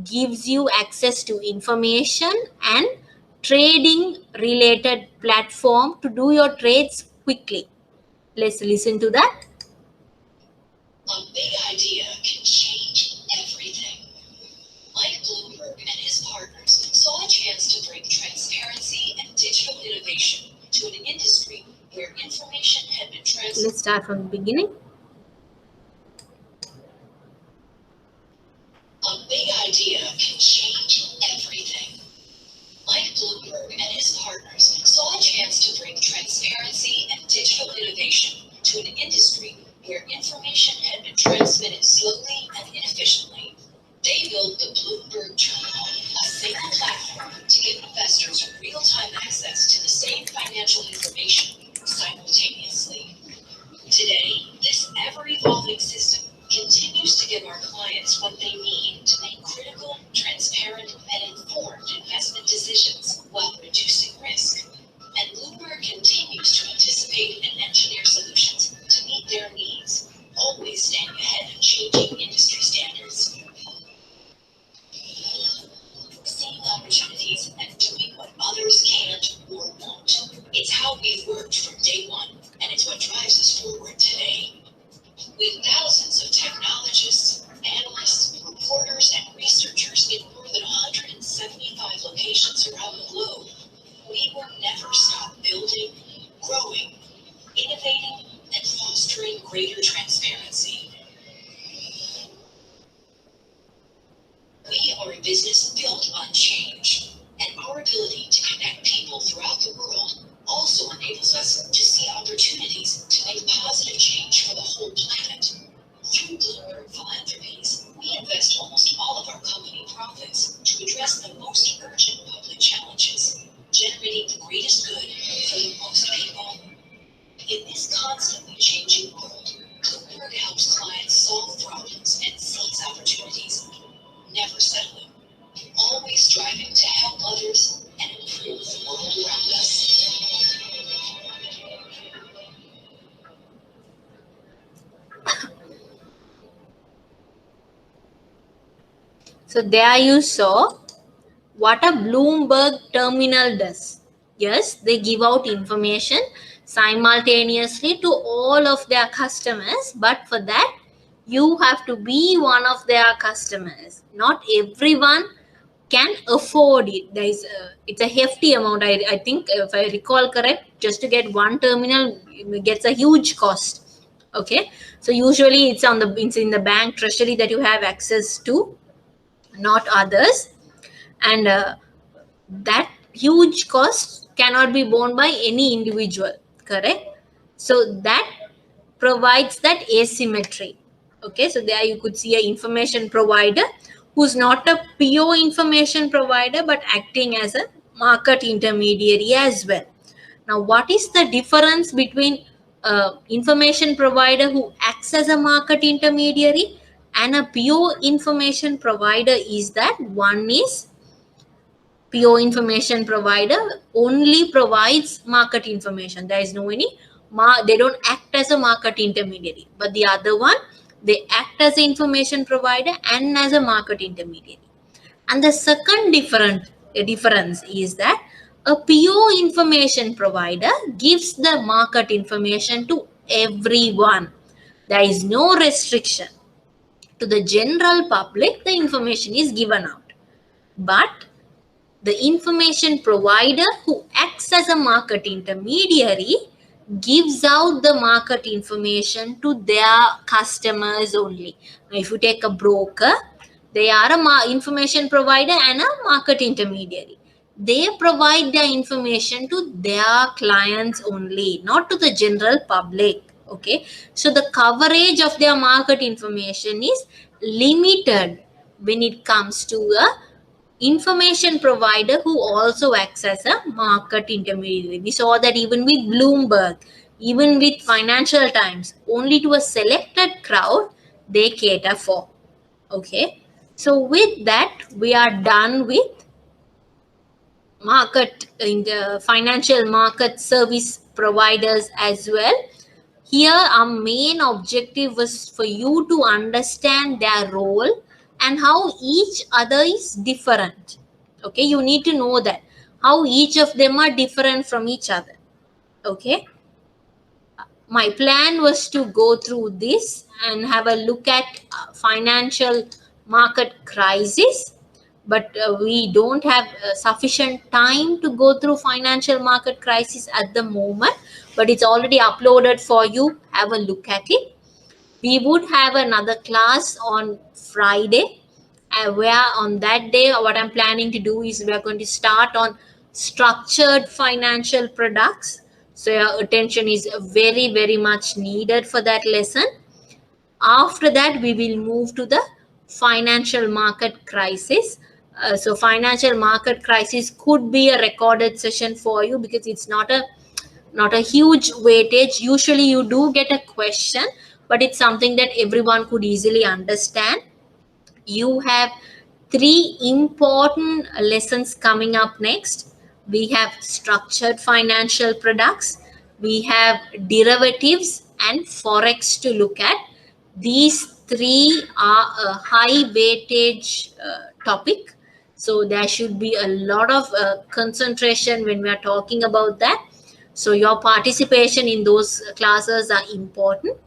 Gives you access to information and trading related platform to do your trades quickly. Let's listen to that. A big idea can change everything. Like start from the beginning. A big idea can change everything. Mike Bloomberg and his partners saw a chance to bring transparency and digital innovation to an industry where information had been transmitted slowly and inefficiently. They built the Bloomberg Terminal, a single platform to give investors real-time access to the same financial information simultaneously. Today, this ever-evolving system continues to give our clients what they need to make critical, transparent, and informed investment decisions while reducing risk. And Bloomberg continues to anticipate and engineer solutions to meet their needs, always staying ahead of changing industry standards. Seeing opportunities and doing what others can't or won't. It's how we've worked from day one, and it's what drives us forward today. With thousands of technologists, analysts, reporters, and researchers in more than 175 locations around the globe, we will never stop building, growing, innovating, and fostering greater transparency. We are a business built on change, and our ability to connect people throughout the world also enables us to see opportunities to make positive change for the whole planet. Through Bloomberg Philanthropies, we invest almost all of our company profits to address the most urgent public challenges, generating the greatest good for the most people. In this constantly changing world, Bloomberg helps clients solve problems and seize opportunities, never settling, always striving to help others and improve the world around us. So there you saw what a Bloomberg terminal does. Yes, they give out information simultaneously to all of their customers, but for that, you have to be one of their customers. Not everyone can afford it. It's a hefty amount. I think, if I recall correct, just to get one terminal gets a huge cost. Okay, so usually it's in the bank treasury that you have access to, not others, and that huge cost cannot be borne by any individual, correct? So that provides that asymmetry. Okay, so there you could see a information provider who's not a pure information provider but acting as a market intermediary as well. Now, what is the difference between information provider who acts as a market intermediary and a pure information provider is that one is pure information provider only provides market information. There is no any they don't act as a market intermediary, but the other one, they act as an information provider and as a market intermediary. And the second difference is that a pure information provider gives the market information to everyone. There is no restriction. To the general public, the information is given out. But the information provider who acts as a market intermediary gives out the market information to their customers only. Now, if you take a broker, they are a information provider and a market intermediary. They provide their information to their clients only, not to the general public. Okay, so the coverage of their market information is limited when it comes to a information provider who also acts as a market intermediary. We saw that even with Bloomberg, even with Financial Times, only to a selected crowd they cater for. Okay, so with that, we are done with market in the financial market service providers as well. Here, our main objective was for you to understand their role and how each other is different. Okay, you need to know that how each of them are different from each other. Okay, my plan was to go through this and have a look at financial market crisis, but we don't have sufficient time to go through financial market crisis at the moment, but it's already uploaded for you. Have a look at it. We would have another class on Friday, where on that day what I'm planning to do is we are going to start on structured financial products. So your attention is very, very much needed for that lesson. After that, we will move to the financial market crisis. So financial market crisis could be a recorded session for you, because it's not a huge weightage. Usually you do get a question, but it's something that everyone could easily understand. You have three important lessons coming up next. We have structured financial products, we have derivatives, and forex to look at. These three are a high weightage topic, so there should be a lot of concentration when we are talking about that. So your participation in those classes are important.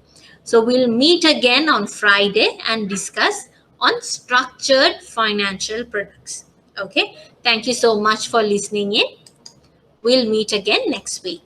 So we'll meet again on Friday and discuss on structured financial products. Okay. Thank you so much for listening in. We'll meet again next week.